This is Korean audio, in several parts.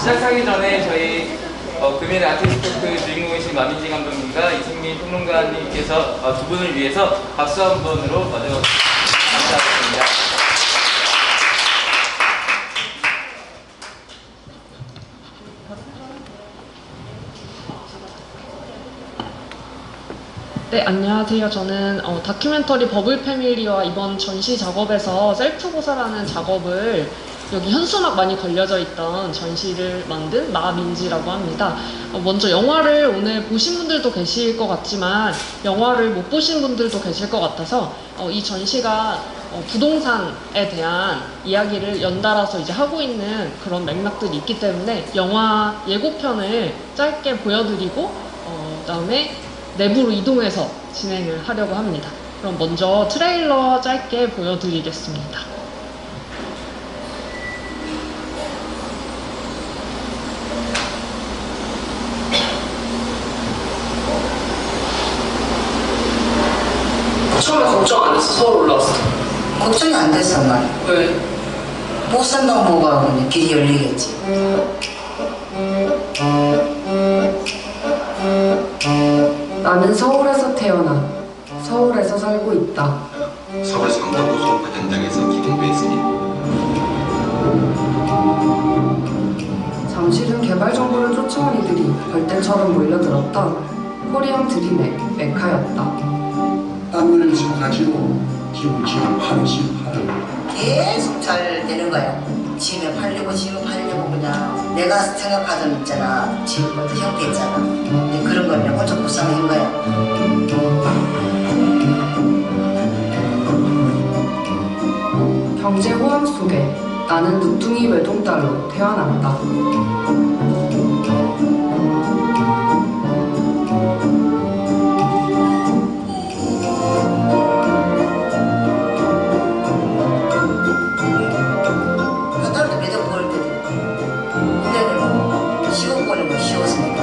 시작하기 전에 저희 금일 아티스트 주인공이신 마민지 감독님과 이승민 평론가님께서 두 분을 위해서 박수 한 번으로 먼저 감사드립니다. 네, 안녕하세요. 저는 다큐멘터리 버블 패밀리와 이번 전시 작업에서 셀프 고사라는 작업을 여기 현수막 많이 걸려져 있던 전시를 만든 마민지라고 합니다. 먼저 영화를 오늘 보신 분들도 계실 것 같지만 영화를 못 보신 분들도 계실 것 같아서 이 전시가 부동산에 대한 이야기를 연달아서 이제 하고 있는 그런 맥락들이 있기 때문에 영화 예고편을 짧게 보여드리고 그다음에 내부로 이동해서 진행을 하려고 합니다. 그럼 먼저 트레일러 짧게 보여드리겠습니다. 처음에 걱정 안 했어? 서울 올라왔을 때. 걱정이 안 됐어, 말. 왜? 못 산다고 뭐가 길이 열리겠지. 나는 서울에서 태어나 서울에서 살고 있다. 서울 상덕구 송파 현장에서 기공부했으니 잠실은 개발 정보를 쫓아온 이들이 벌떼처럼 몰려들었던 코리안 드림의 메카였다. 땅을 사가지고 지금 팔으시 팔을 계속 잘 되는 거야. 집에 팔리고 그냥 내가 생각하던 있잖아. 집 형태 있잖아. 근데 그런 걸 혼자 불쌍한 거야. 경제 호황 속에 나는 누뚱이 외동딸로 태어났다. 한 달도 매달 벌 때도 1년에 뭐 10억 벌이면 10억이니까.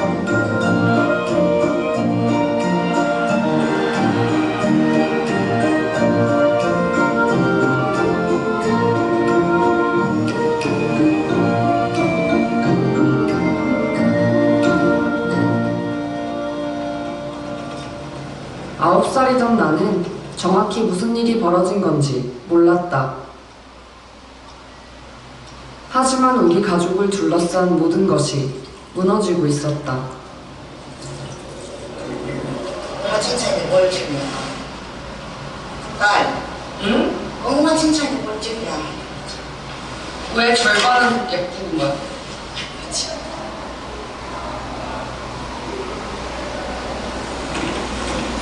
아홉 살이던 나는 정확히 무슨 일이 벌어진 건지 몰랐다. 하지만 우리 가족을 둘러싼 모든 것이 무너지고 있었다. 칭찬이 뭘 주냐. 딸. 응? 엄마 칭찬이 뭘 주냐. 왜 절반은 예쁘고 거야?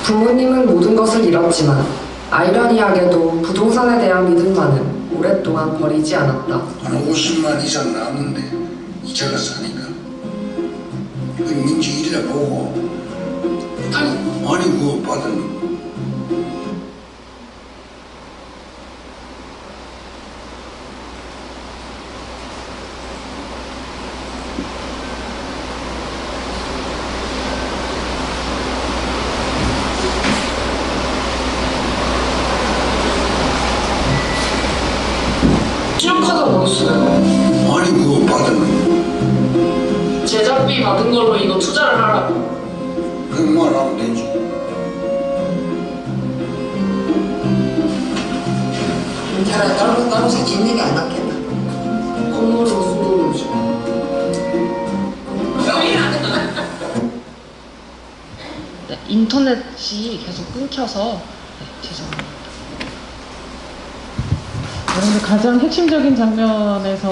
부모님은 모든 것을 잃었지만 아이러니하게도 부동산에 대한 믿음만은 오랫동안 버리지 않았다. 한 50만 이상 남는데 이자가 싸니까 그 민지 일이나 보고 아니 그거 받은 신용카드가 어딨어요? 아니 그거 받은 제작비 받은 걸로 이거 투자를 하라고. 그 말하면 되지. 차라리 다른 새 짓는 게 안 낫겠나. 건물이 무슨 돈이지? 네, 인터넷이 계속 끊겨서 죄송합니다. 여러분들 가장 핵심적인 장면에서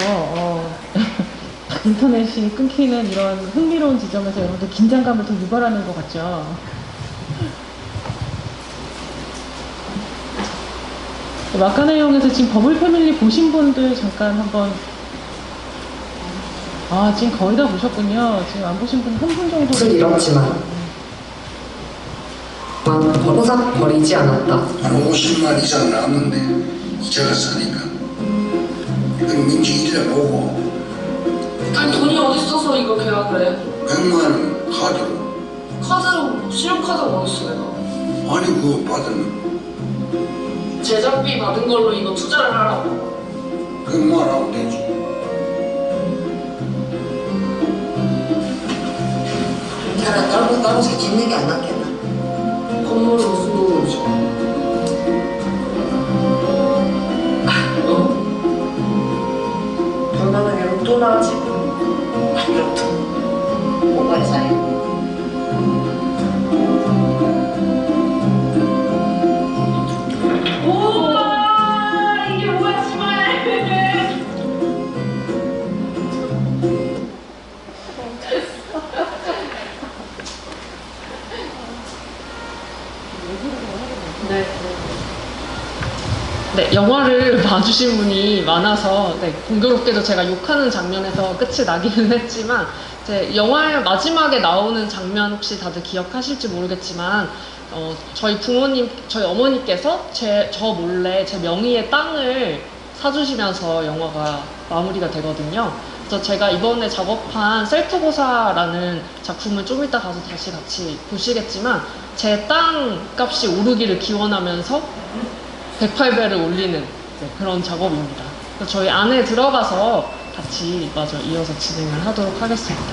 인터넷이 끊기는 이런 흥미로운 지점에서 여러분들 긴장감을 좀 유발하는 것 같죠? 마카네용에서 지금 버블 패밀리 보신 분들 잠깐 한번 지금 거의 다 보셨군요. 지금 안 보신 분 한 분 정도 것을 잃었지만 호삭 버리지 않았다. 한 50만 이상 남는데 이자가 싸니까 그 민지 일이나 보고 아니 돈이 어딨어서 이거 계약을 해? 100만 원 카드로 카드로 신용카드가 어딨어요? 아니 그거 받은 제작비 받은 걸로 이거 투자를 하라고. 그 말하면 되지. 차라리 넓은 새 짓는 게 안 낫겠나? 건물은 무슨 돈이지? 돈 많으면 로또 나오지. 로또. 5번에 사요. 우와, 이게 뭐야, 정말. 네. 네, 영화를 봐주신 분이 많아서 네, 공교롭게도 제가 욕하는 장면에서 끝이 나기는 했지만 제 영화의 마지막에 나오는 장면 혹시 다들 기억하실지 모르겠지만 저희 부모님, 저희 어머니께서 저 몰래 제 명의의 땅을 사주시면서 영화가 마무리가 되거든요. 그래서 제가 이번에 작업한 셀프고사라는 작품을 좀 이따 가서 다시 같이 보시겠지만 제 땅 값이 오르기를 기원하면서 108배를 올리는 그런 작업입니다. 그래서 저희 안에 들어가서 같이 마저 이어서 진행을 하도록 하겠습니다.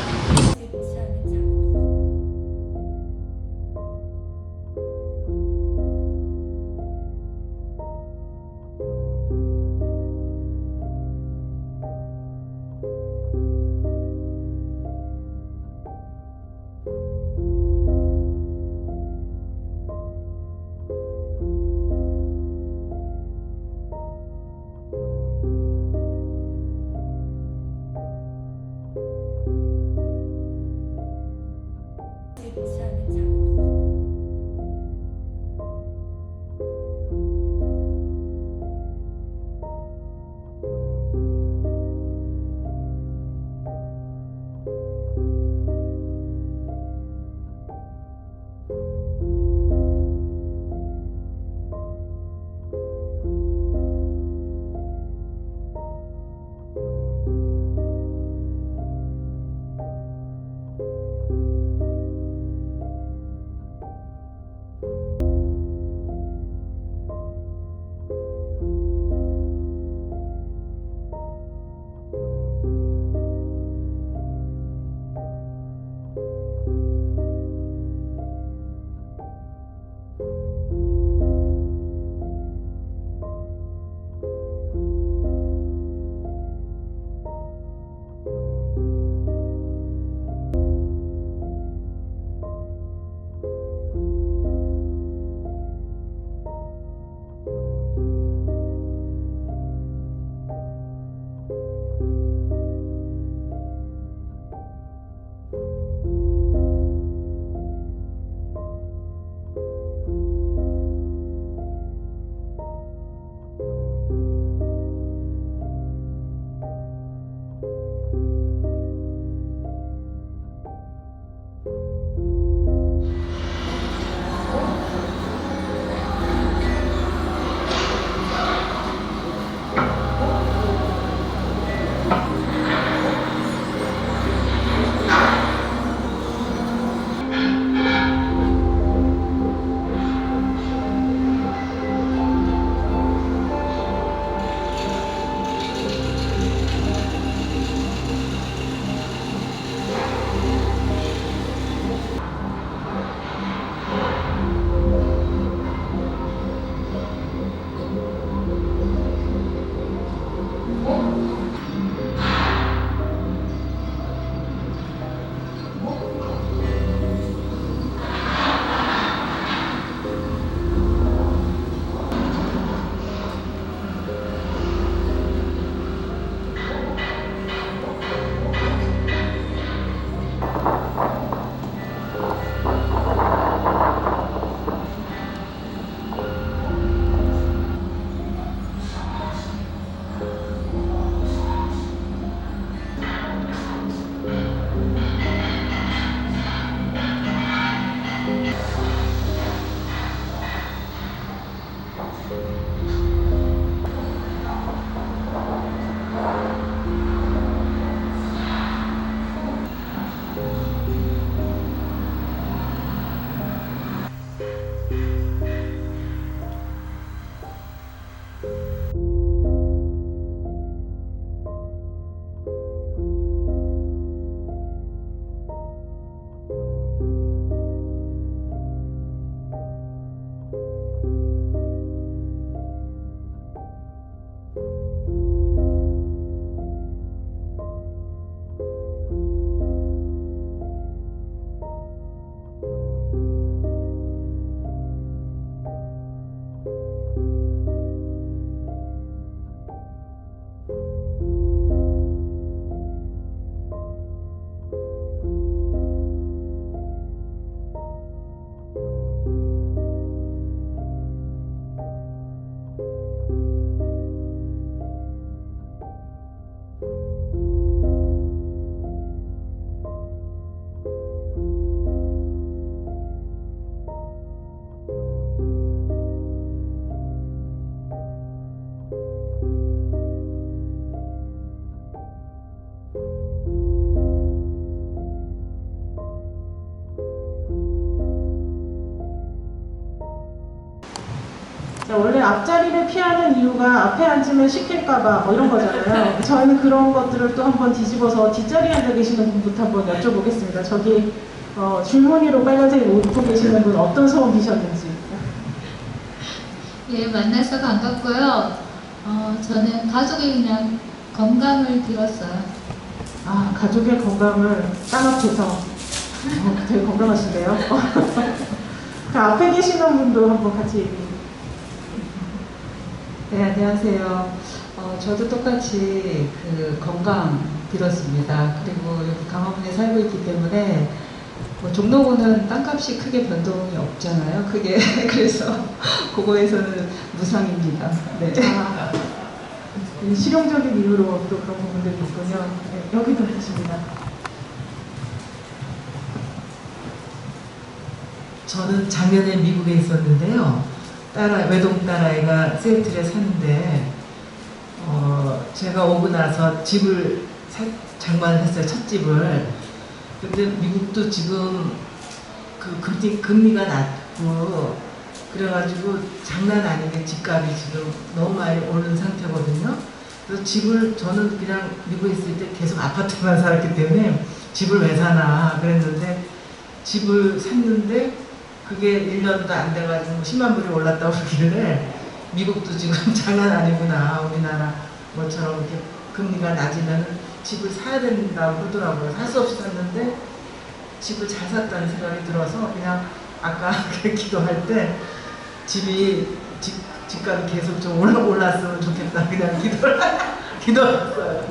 원래 앞자리를 피하는 이유가 앞에 앉으면 시킬까봐 뭐 이런 거잖아요. 저희는 그런 것들을 또 한번 뒤집어서 뒷자리에 앉아 계시는 분부터 한번 여쭤보겠습니다. 저기 줄무늬로 빨간색 옷 입고 계시는 분 어떤 소원 비셨는지. 예, 만나서 반갑고요. 저는 가족의 그냥 건강을 빌었어요. 아, 가족의 건강을 땅 앞에서 되게 건강하신데요. 그 앞에 계시는 분도 한번 같이 얘기해. 네, 안녕하세요. 저도 똑같이 그 건강 빌었습니다. 그리고 여기 강화문에 살고 있기 때문에 종로구는 땅값이 크게 변동이 없잖아요. 크게. 그래서 그거에서는 무상입니다. 네. 실용적인 이유로 또 그런 부분들이 있군요. 네, 여기도 계십니다. 저는 작년에 미국에 있었는데요. 외동 딸아이가 시애틀에 사는데 제가 오고 나서 집을 장만을 했어요. 첫 집을. 근데 미국도 지금 그 금리가 낮고 그래가지고 장난 아니게 집값이 지금 너무 많이 오른 상태거든요. 그래서 집을 저는 그냥 미국에 있을 때 계속 아파트만 살았기 때문에 집을 왜 사나 그랬는데 집을 샀는데 그게 1년도 안 돼가지고 10만 불이 올랐다고 그러길래 미국도 지금 장난 아니구나. 우리나라 뭐처럼 이렇게 금리가 낮으면 집을 사야 된다고 그러더라고요. 살 수 없이 샀는데 집을 잘 샀다는 생각이 들어서 그냥 아까 기도할 때 집값이 계속 좀 올랐으면 좋겠다. 그냥 기도했어요.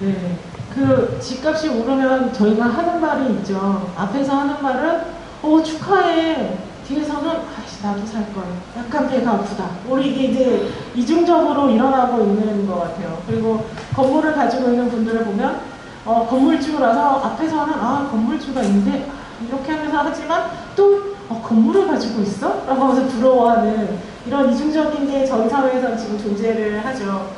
네. 그 집값이 오르면 저희가 하는 말이 있죠. 앞에서 하는 말은 축하해. 뒤에서는 아이씨 나도 살 걸. 약간 배가 아프다. 우리 이게 이제 이중적으로 일어나고 있는 것 같아요. 그리고 건물을 가지고 있는 분들을 보면 건물주라서 앞에서는 건물주가 있는데 이렇게 하면서 하지만 또 건물을 가지고 있어? 라고 하면서 부러워하는 이런 이중적인 게 저희 사회에서 지금 존재를 하죠.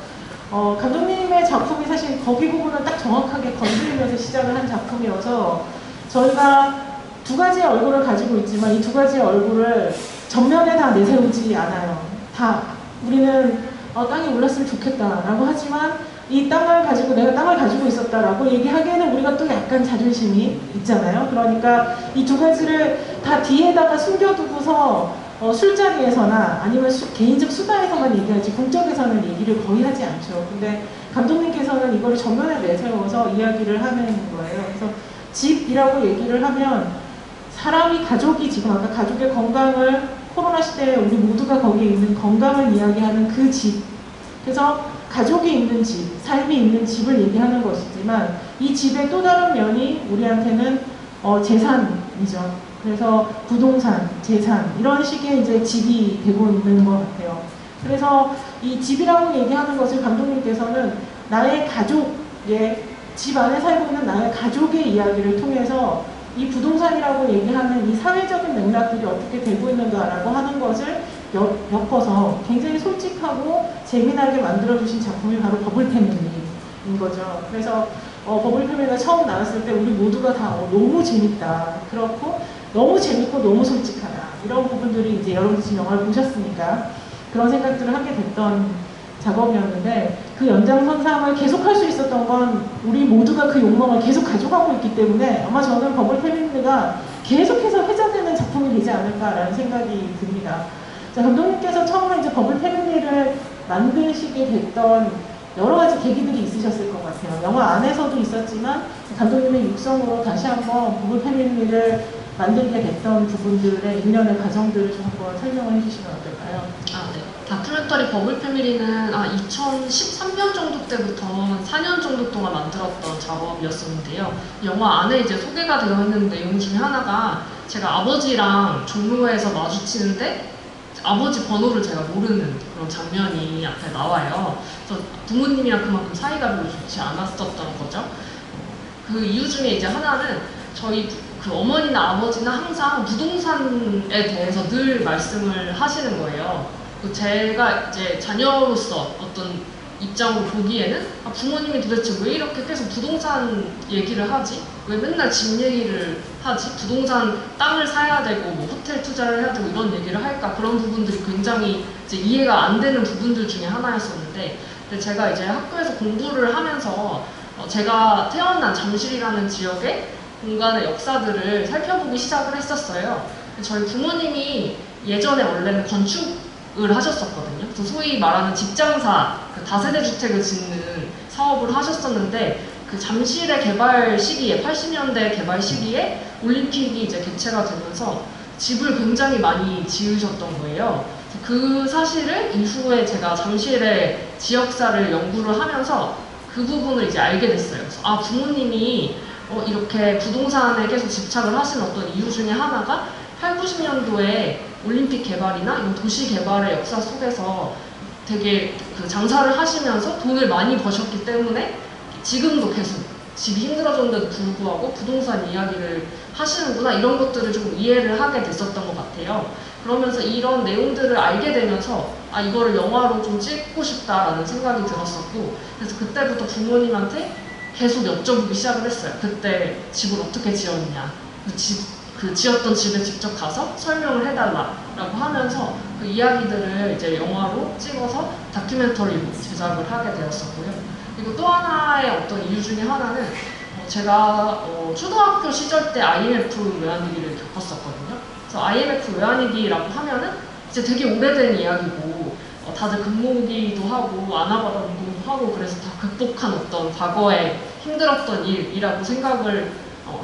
감독님의 작품이 사실 거기 부분을 딱 정확하게 건드리면서 시작을 한 작품이어서 저희가 두 가지의 얼굴을 가지고 있지만 이 두 가지의 얼굴을 전면에 다 내세우지 않아요. 다 우리는 땅이 올랐으면 좋겠다라고 하지만 이 땅을 가지고 내가 땅을 가지고 있었다라고 얘기하기에는 우리가 또 약간 자존심이 있잖아요. 그러니까 이 두 가지를 다 뒤에다가 숨겨두고서 술자리에서나 아니면 개인적 수다에서만 얘기하지 공적에서는 얘기를 거의 하지 않죠. 근데 감독님께서는 이걸 전면에 내세워서 이야기를 하는 거예요. 그래서 집이라고 얘기를 하면 사람이 가족이 지금 아까 가족의 건강을 코로나 시대에 우리 모두가 거기에 있는 건강을 이야기하는 그 집. 그래서 가족이 있는 집, 삶이 있는 집을 얘기하는 것이지만 이 집의 또 다른 면이 우리한테는 재산이죠. 그래서 부동산, 재산 이런 식의 이제 집이 되고 있는 것 같아요. 그래서 이 집이라고 얘기하는 것을 감독님께서는 나의 가족의 집 안에 살고 있는 나의 가족의 이야기를 통해서 이 부동산이라고 얘기하는 이 사회적인 맥락들이 어떻게 되고 있는가라고 하는 것을 엮어서 굉장히 솔직하고 재미나게 만들어주신 작품이 바로 버블 패밀리인 거죠. 그래서 버블 패밀리가 처음 나왔을 때 우리 모두가 다 너무 재밌다. 그렇고 너무 재밌고 너무 솔직하다. 이런 부분들이 이제 여러분들 지금 영화를 보셨으니까 그런 생각들을 하게 됐던 작업이었는데 그 연장선상을 계속할 수 있었던 건 우리 모두가 그 욕망을 계속 가져가고 있기 때문에 아마 저는 버블 패밀리가 계속해서 회자되는 작품이 되지 않을까라는 생각이 듭니다. 자, 감독님께서 처음에 이제 버블 패밀리를 만드시게 됐던 여러 가지 계기들이 있으셨을 것 같아요. 영화 안에서도 있었지만 감독님의 육성으로 다시 한번 버블 패밀리를 만들게 됐던 부분들의 일련의 과정들을 좀 한번 설명을 해주시면 어떨까요? 네. 다큐멘터리 버블 패밀리는 2013년 정도 때부터 4년 정도 동안 만들었던 작업이었었는데요. 영화 안에 이제 소개가 되어 있는 내용 중에 하나가 제가 아버지랑 종로에서 마주치는데 아버지 번호를 제가 모르는 그런 장면이 앞에 나와요. 그래서 부모님이랑 그만큼 사이가 별로 좋지 않았었던 거죠. 그 이유 중에 이제 하나는 저희 그 어머니나 아버지는 항상 부동산에 대해서 늘 말씀을 하시는 거예요. 제가 이제 자녀로서 어떤 입장으로 보기에는 부모님이 도대체 왜 이렇게 계속 부동산 얘기를 하지? 왜 맨날 집 얘기를 하지? 부동산 땅을 사야 되고 뭐 호텔 투자를 해야 되고 이런 얘기를 할까? 그런 부분들이 굉장히 이제 이해가 안 되는 부분들 중에 하나였었는데, 근데 제가 이제 학교에서 공부를 하면서 제가 태어난 잠실이라는 지역의 공간의 역사들을 살펴보기 시작을 했었어요. 저희 부모님이 예전에 원래는 건축을 하셨었거든요. 그래서 소위 말하는 집장사, 그 다세대 주택을 짓는 사업을 하셨었는데, 그 잠실의 개발 시기에, 80년대 개발 시기에 올림픽이 이제 개최가 되면서 집을 굉장히 많이 지으셨던 거예요. 그 사실을 이후에 제가 잠실의 지역사를 연구를 하면서 그 부분을 이제 알게 됐어요. 그래서 부모님이 이렇게 부동산에 계속 집착을 하신 어떤 이유 중에 하나가 8, 90년도에 올림픽 개발이나 이런 도시 개발의 역사 속에서 되게 그 장사를 하시면서 돈을 많이 버셨기 때문에 지금도 계속 집이 힘들어졌는데도 불구하고 부동산 이야기를 하시는구나, 이런 것들을 좀 이해를 하게 됐었던 것 같아요. 그러면서 이런 내용들을 알게 되면서 이거를 영화로 좀 찍고 싶다라는 생각이 들었었고, 그래서 그때부터 부모님한테 계속 여쭤보기 시작을 했어요. 그때 집을 어떻게 지었냐, 그 지었던 집에 직접 가서 설명을 해달라라고 하면서 그 이야기들을 이제 영화로 찍어서 다큐멘터리로 제작을 하게 되었었고요. 그리고 또 하나의 어떤 이유 중에 하나는 제가 초등학교 시절 때 IMF 외환위기를 겪었었거든요. 그래서 IMF 외환위기라고 하면은 이제 되게 오래된 이야기고 다들 금모으기도 하고 아나바다 운동도 하고 그래서 다 극복한 어떤 과거에 힘들었던 일이라고 생각을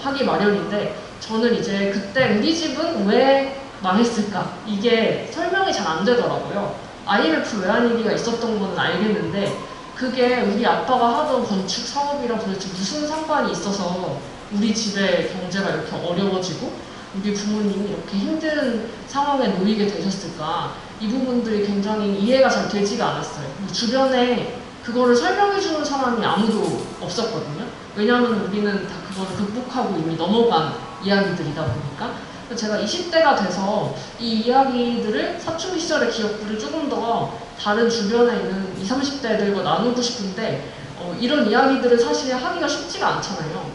하기 마련인데, 저는 이제 그때 우리 집은 왜 망했을까? 이게 설명이 잘 안 되더라고요. IMF 외환위기가 있었던 건 알겠는데 그게 우리 아빠가 하던 건축 사업이랑 도대체 무슨 상관이 있어서 우리 집의 경제가 이렇게 어려워지고 우리 부모님이 이렇게 힘든 상황에 놓이게 되셨을까? 이 부분들이 굉장히 이해가 잘 되지가 않았어요. 주변에 그거를 설명해주는 사람이 아무도 없었거든요. 왜냐하면 우리는 다 그거를 극복하고 이미 넘어간 이야기들이다 보니까. 제가 20대가 돼서 이 이야기들을 사춘기 시절의 기억들을 조금 더 다른 주변에 있는 20, 30대들과 나누고 싶은데 이런 이야기들을 사실 하기가 쉽지가 않잖아요.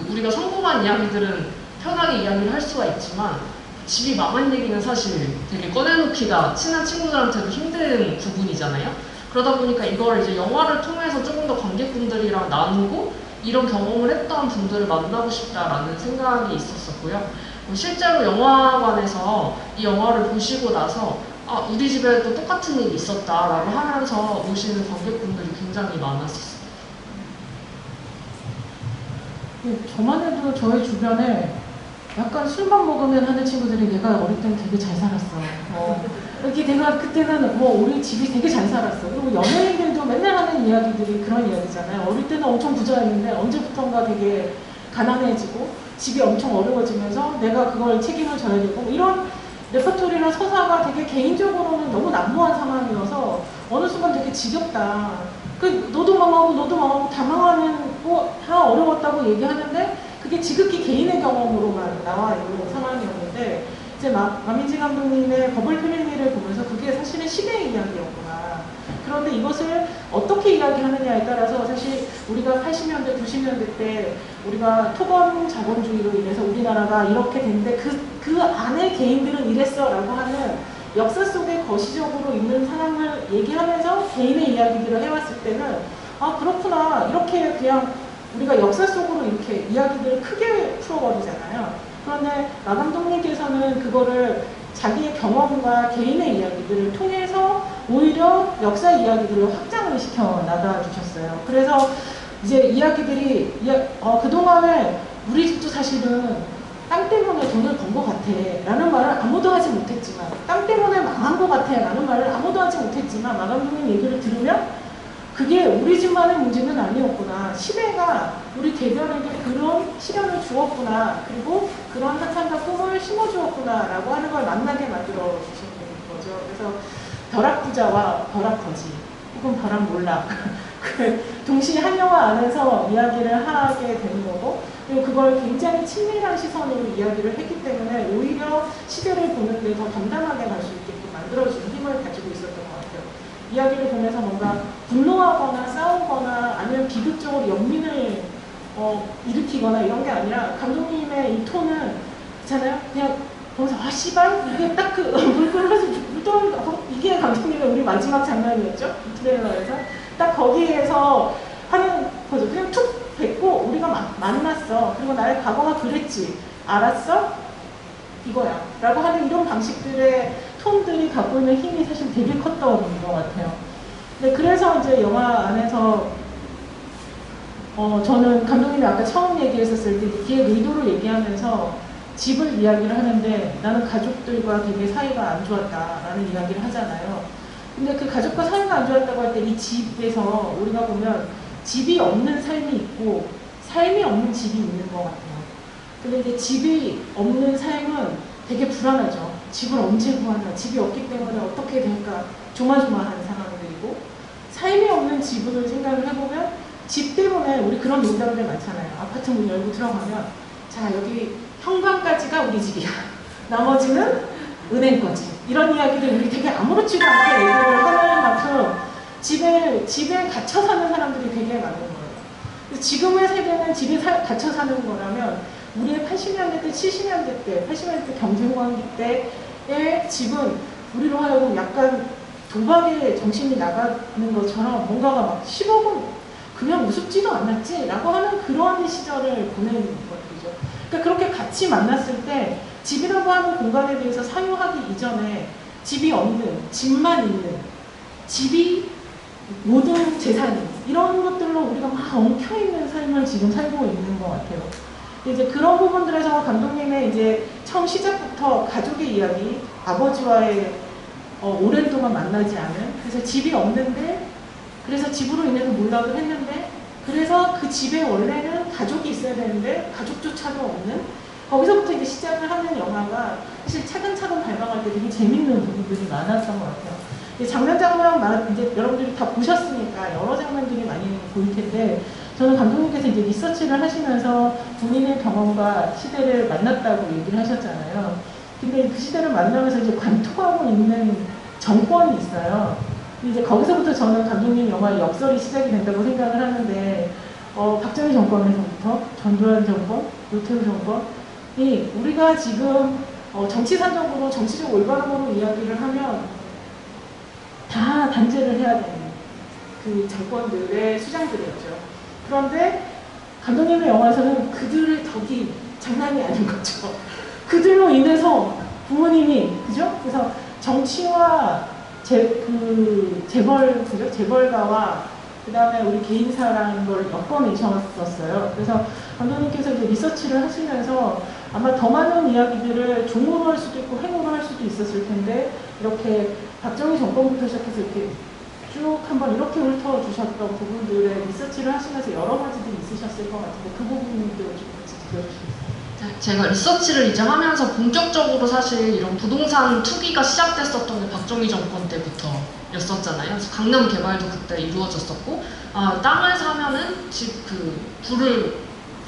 우리가 성공한 이야기들은 편하게 이야기를 할 수가 있지만 집이 망한 얘기는 사실 되게 꺼내놓기가 친한 친구들한테도 힘든 부분이잖아요. 그러다 보니까 이걸 이제 영화를 통해서 조금 더 관객분들이랑 나누고 이런 경험을 했던 분들을 만나고 싶다라는 생각이 있었었고요. 실제로 영화관에서 이 영화를 보시고 나서 우리 집에도 똑같은 일이 있었다라고 하면서 오시는 관객분들이 굉장히 많았었어요. 저만 해도 저희 주변에 약간 술만 먹으면 하는 친구들이 내가 어릴 때는 되게 잘 살았어. 이렇게 내가 그때는 우리 집이 되게 잘 살았어. 그리고 연예인들도 맨날 하는 이야기들이 그런 이야기잖아요. 어릴 때는 엄청 부자였는데 언제부턴가 되게 가난해지고 집이 엄청 어려워지면서 내가 그걸 책임을 져야 되고 이런 레퍼토리나 서사가 되게 개인적으로는 너무 난무한 상황이어서 어느 순간 되게 지겹다. 너도 망하고 다 망하고 다 어려웠다고 얘기하는데 그게 지극히 개인의 경험으로만 나와 있는 상황이었는데 이제 마민지 감독님의 버블 패밀리를 보면서 그게 사실은 시대의 이야기였구나. 그런데 이것을 어떻게 이야기하느냐에 따라서 사실 우리가 80년대, 90년대 때 우리가 토건 자본주의로 인해서 우리나라가 이렇게 됐는데 그 안에 개인들은 이랬어 라고 하는 역사 속에 거시적으로 있는 상황을 얘기하면서 개인의 이야기들을 해왔을 때는 그렇구나, 이렇게 그냥 우리가 역사 속으로 이렇게 이야기들을 크게 풀어버리잖아요. 그런데 마 감독님께서는 그거를 자기의 경험과 개인의 이야기들을 통해서 오히려 역사 이야기들을 확장을 시켜 나가주셨어요. 그래서 이제 이야기들이 그동안에 우리 집도 사실은 땅 때문에 돈을 번 것 같아 라는 말을 아무도 하지 못했지만, 땅 때문에 망한 것 같아 라는 말을 아무도 하지 못했지만 마 감독님 얘기를 들으면 그게 우리 집만의 문제는 아니었구나. 시대가 우리 대변에게 그런 시련을 주었구나. 그리고 그런 한탄과 꿈을 심어주었구나 라고 하는 걸 만나게 만들어 주신 거죠. 그래서 벼락부자와 벼락거지 혹은 벼락몰락 동시에 한 영화 안에서 이야기를 하게 되는 거고, 그리고 그걸 굉장히 친밀한 시선으로 이야기를 했기 때문에 오히려 시대를 보는데 더 담담하게 갈 수 있게끔 만들어주는 힘을 가지고 있었던 것 같아요. 이야기를 보면서 뭔가 분노하거나 싸우거나 아니면 비극적으로 연민을 일으키거나 이런 게 아니라 감독님의 이 톤은 있잖아요. 그냥 거기서 아 씨발 이게 딱 그 물 떨어진다. 이게 감독님의 우리 마지막 장면이었죠. 트레일러에서 딱 거기에서 하는 거죠. 그냥 툭 뱉고 우리가 만났어. 그리고 나의 과거가 그랬지. 알았어? 이거야. 라고 하는 이런 방식들의 톤들이 갖고 있는 힘이 사실 되게 컸던 것 같아요. 네, 그래서 이제 영화 안에서 저는 감독님이 아까 처음 얘기했었을 때 기획 의도를 얘기하면서 집을 이야기를 하는데 나는 가족들과 되게 사이가 안 좋았다라는 이야기를 하잖아요. 근데 그 가족과 사이가 안 좋았다고 할 때 이 집에서 우리가 보면 집이 없는 삶이 있고 삶이 없는 집이 있는 것 같아요. 근데 이제 집이 없는 삶은 되게 불안하죠. 집을 언제 구하나, 집이 없기 때문에 어떻게 될까 조마조마한 상황들이고, 삶이 없는 집을 생각을 해보면 집 때문에 우리 그런 농담들 많잖아요. 아파트 문 열고 들어가면 자 여기 현관까지가 우리 집이야. 나머지는 은행 거지. 이런 이야기를 우리 되게 아무렇지도 않게 얘기를 하는 만큼 집에 갇혀 사는 사람들이 되게 많은 거예요. 지금의 세대는 집에 갇혀 사는 거라면 우리의 80년대 때, 70년대 때, 80년대 때 경제공황기 때의 집은 우리로 하여금 약간 도박에 정신이 나가는 것처럼 뭔가가 막 10억은 그냥 우습지도 않았지 라고 하는 그런 시절을 보내는 것들이죠. 그러니까 그렇게 같이 만났을 때 집이라고 하는 공간에 대해서 사유하기 이전에 집이 없는, 집만 있는, 집이 모든 재산이 이런 것들로 우리가 막 엉켜있는 삶을 지금 살고 있는 것 같아요. 이제 그런 부분들에서 감독님의 이제 처음 시작부터 가족의 이야기, 아버지와의 오랜 동안 만나지 않은, 그래서 집이 없는데, 그래서 집으로 인해서 몰락을 했는데, 그래서 그 집에 원래는 가족이 있어야 되는데 가족조차도 없는, 거기서부터 이제 시작을 하는 영화가 사실 차근차근 밟아갈 때 되게 재밌는 부분들이 많았던 것 같아요. 장면 이제 여러분들이 다 보셨으니까 여러 장면들이 많이 보일 텐데, 저는 감독님께서 이제 리서치를 하시면서 본인의 경험과 시대를 만났다고 얘기를 하셨잖아요. 근데 그 시대를 만나면서 이제 관통하고 있는 정권이 있어요. 이제 거기서부터 저는 감독님 영화의 역설이 시작이 된다고 생각을 하는데, 박정희 정권에서부터 전두환 정권, 노태우 정권이 우리가 지금 정치산적으로 정치적 올바름으로 이야기를 하면 다 단죄를 해야 되는 그 정권들의 수장들이었죠. 그런데 감독님의 영화에서는 그들의 덕이 장난이 아닌 거죠. 그들로 인해서 부모님이, 그죠? 그래서 정치와 재벌가와 그 다음에 우리 개인사라는 걸 엮어내셨었어요. 그래서 감독님께서 이제 리서치를 하시면서 아마 더 많은 이야기들을 종으로 할 수도 있고 행으로 할 수도 있었을 텐데, 이렇게 박정희 정권부터 시작해서 이렇게 쭉 한번 이렇게 훑어주셨던 부분들의 리서치를 하시면서 여러 가지들이 있으셨을 것 같은데, 그 부분도 좀 같이 들려주시겠어요? 제가 리서치를 이제 하면서 본격적으로 사실 이런 부동산 투기가 시작됐었던 게 박정희 정권 때부터였었잖아요. 그래서 강남 개발도 그때 이루어졌었고, 땅을 사면은 불을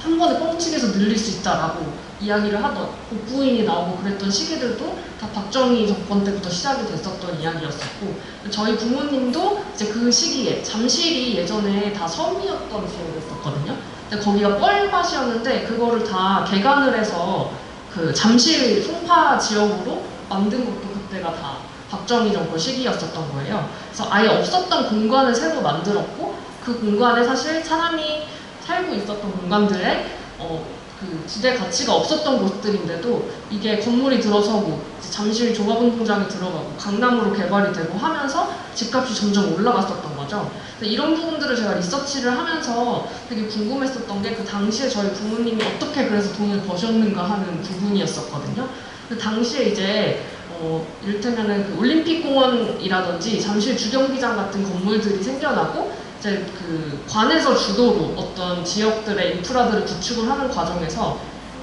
한 번에 뻥치기해서 늘릴 수 있다라고 이야기를 하던 복부인이 나오고 그랬던 시기들도 다 박정희 정권 때부터 시작이 됐었던 이야기였었고, 저희 부모님도 이제 그 시기에 잠실이 예전에 다 섬이었던 지역이었었거든요. 근데 거기가 뻘밭이었는데 그거를 다 개간을 해서 그 잠실 송파 지역으로 만든 것도 그때가 다 박정희 정권 시기였었던 거예요. 그래서 아예 없었던 공간을 새로 만들었고, 그 공간에 사실 사람이 살고 있었던 공간들에 그 지대 가치가 없었던 곳들인데도 이게 건물이 들어서고 잠실 종합운동장이 들어가고 강남으로 개발이 되고 하면서 집값이 점점 올라갔었던 거죠. 이런 부분들을 제가 리서치를 하면서 되게 궁금했었던 게, 그 당시에 저희 부모님이 어떻게 그래서 돈을 버셨는가 하는 부분이었었거든요. 그 당시에 이제 이를테면은 그 올림픽공원이라든지 잠실 주경기장 같은 건물들이 생겨나고, 이제 그 관에서 주도로 어떤 지역들의 인프라들을 구축을 하는 과정에서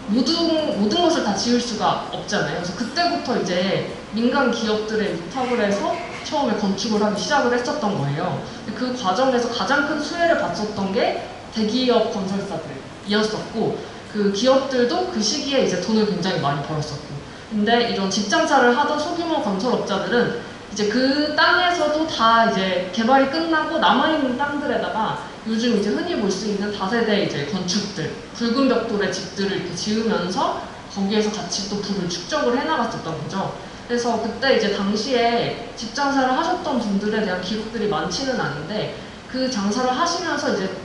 모든 것을 다 지을 수가 없잖아요. 그래서 그때부터 이제 민간 기업들의 위탁을 해서 처음에 건축을 하기 시작을 했었던 거예요. 그 과정에서 가장 큰 수혜를 봤었던 게 대기업 건설사들이었었고, 그 기업들도 그 시기에 이제 돈을 굉장히 많이 벌었었고, 근데 이런 집장사를 하던 소규모 건설업자들은 이제 그 땅에서도 다 이제 개발이 끝나고 남아있는 땅들에다가 요즘 이제 흔히 볼 수 있는 다세대 이제 건축들, 붉은 벽돌의 집들을 이렇게 지으면서 거기에서 같이 또 부를 축적을 해나갔었던 거죠. 그래서 그때 이제 당시에 집 장사를 하셨던 분들에 대한 기록들이 많지는 않은데 그 장사를 하시면서 이제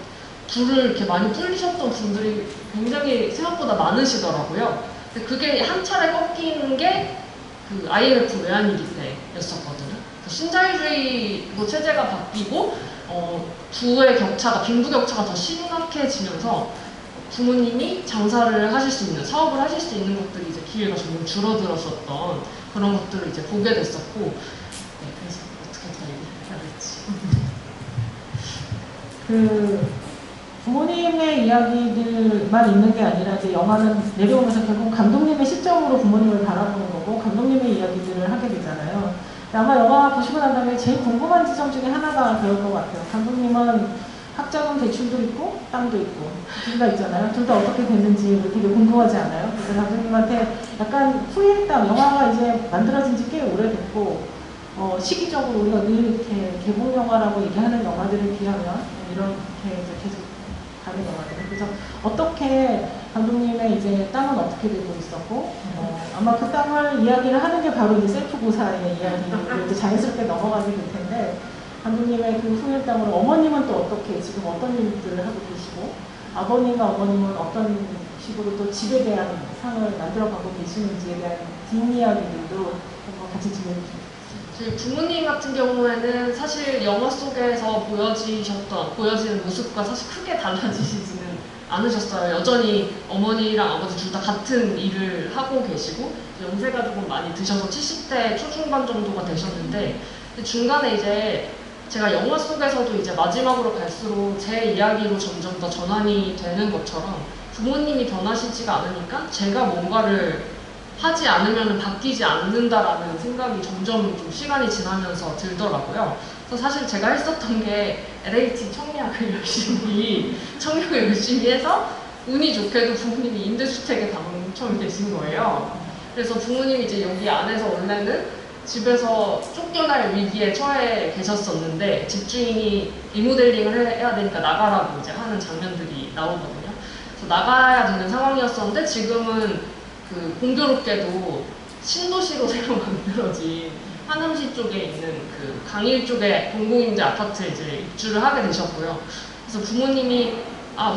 불을 이렇게 많이 불리셨던 분들이 굉장히 생각보다 많으시더라고요. 근데 그게 한 차례 꺾이는 게 그 IMF 외환위기 때였었거든요. 신자유주의로 체제가 바뀌고 부의 격차가, 빈부격차가 더 심각해지면서 부모님이 장사를 하실 수 있는, 사업을 하실 수 있는 것들이 이제 기회가 점점 줄어들었었던 그런 것들을 이제 보게 됐었고, 네, 그래서 어떻게 더 얘기해야 될지. 부모님의 이야기들만 있는 게 아니라 이제 영화는 내려오면서 결국 감독님의 시점으로 부모님을 바라보는 거고 감독님의 이야기들을 하게 되잖아요. 아마 영화 보시고 난 다음에 제일 궁금한 지점 중에 하나가 그럴 것 같아요. 감독님은 학자금 대출도 있고 땅도 있고 둘 다 있잖아요. 둘 다 어떻게 됐는지 되게 궁금하지 않아요? 그래서 감독님한테 약간 후일담, 영화가 이제 만들어진 지 꽤 오래됐고 시기적으로 우리가 늘 이렇게 개봉 영화라고 얘기하는 영화들에 비하면 이렇게 이제 계속 다른 영화들. 그래서 어떻게 감독님의 이제 땅은 어떻게 되고 있었고 아마 그 땅을 이야기를 하는 게 바로 이제 셀프 고사의 이야기로 이제 자연스럽게 넘어가게 될 텐데 감독님의 그 후일 땅으로 어머님은 또 어떻게 지금 어떤 일들을 하고 계시고 아버님과 어머님은 어떤 식으로 또 집에 대한 상을 만들어가고 계시는지에 대한 뒷이야기들도 한번 같이 진행해 저희 부모님 같은 경우에는 사실 영화 속에서 보여지는 모습과 사실 크게 달라지시지는 않으셨어요. 여전히 어머니랑 아버지 둘 다 같은 일을 하고 계시고 연세가 조금 많이 드셔서 70대 초중반 정도가 되셨는데 중간에 이제 제가 영화 속에서도 이제 마지막으로 갈수록 제 이야기로 점점 더 전환이 되는 것처럼 부모님이 변하시지가 않으니까 제가 뭔가를 하지 않으면 바뀌지 않는다라는 생각이 점점 좀 시간이 지나면서 들더라고요. 그래서 사실 제가 했었던 게 LH 청약을 열심히 해서 운이 좋게도 부모님이 임대주택에 당첨이 되신 거예요. 그래서 부모님이 이제 여기 안에서 원래는 집에서 쫓겨날 위기에 처해 계셨었는데 집주인이 리모델링을 해야 되니까 나가라고 이제 하는 장면들이 나오거든요. 그래서 나가야 되는 상황이었었는데 지금은 그 공교롭게도 신도시로 새로 만들어진 하남시 쪽에 있는 그 강일 쪽에 공공임대 아파트에 이제 입주를 하게 되셨고요. 그래서 부모님이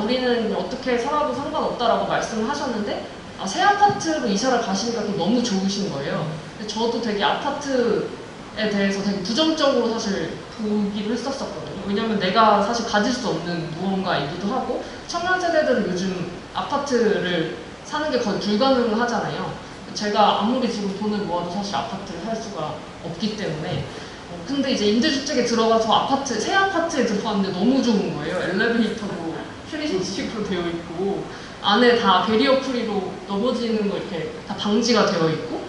우리는 어떻게 살아도 상관없다라고 말씀을 하셨는데 새 아파트로 이사를 가시니까 또 너무 좋으신 거예요. 근데 저도 되게 아파트에 대해서 되게 부정적으로 사실 보기도 했었거든요. 왜냐면 내가 사실 가질 수 없는 무언가이기도 하고 청년 세대들은 요즘 아파트를 사는 게 거의 불가능하잖아요. 제가 아무리 지금 돈을 모아도 사실 아파트를 살 수가 없기 때문에 근데 이제 임대주택에 들어가서 새 아파트에 들어갔는데 너무 좋은 거예요. 엘리베이터도 트리식으로 되어 있고 안에 다 베리어 프리로 넘어지는 거 이렇게 다 방지가 되어 있고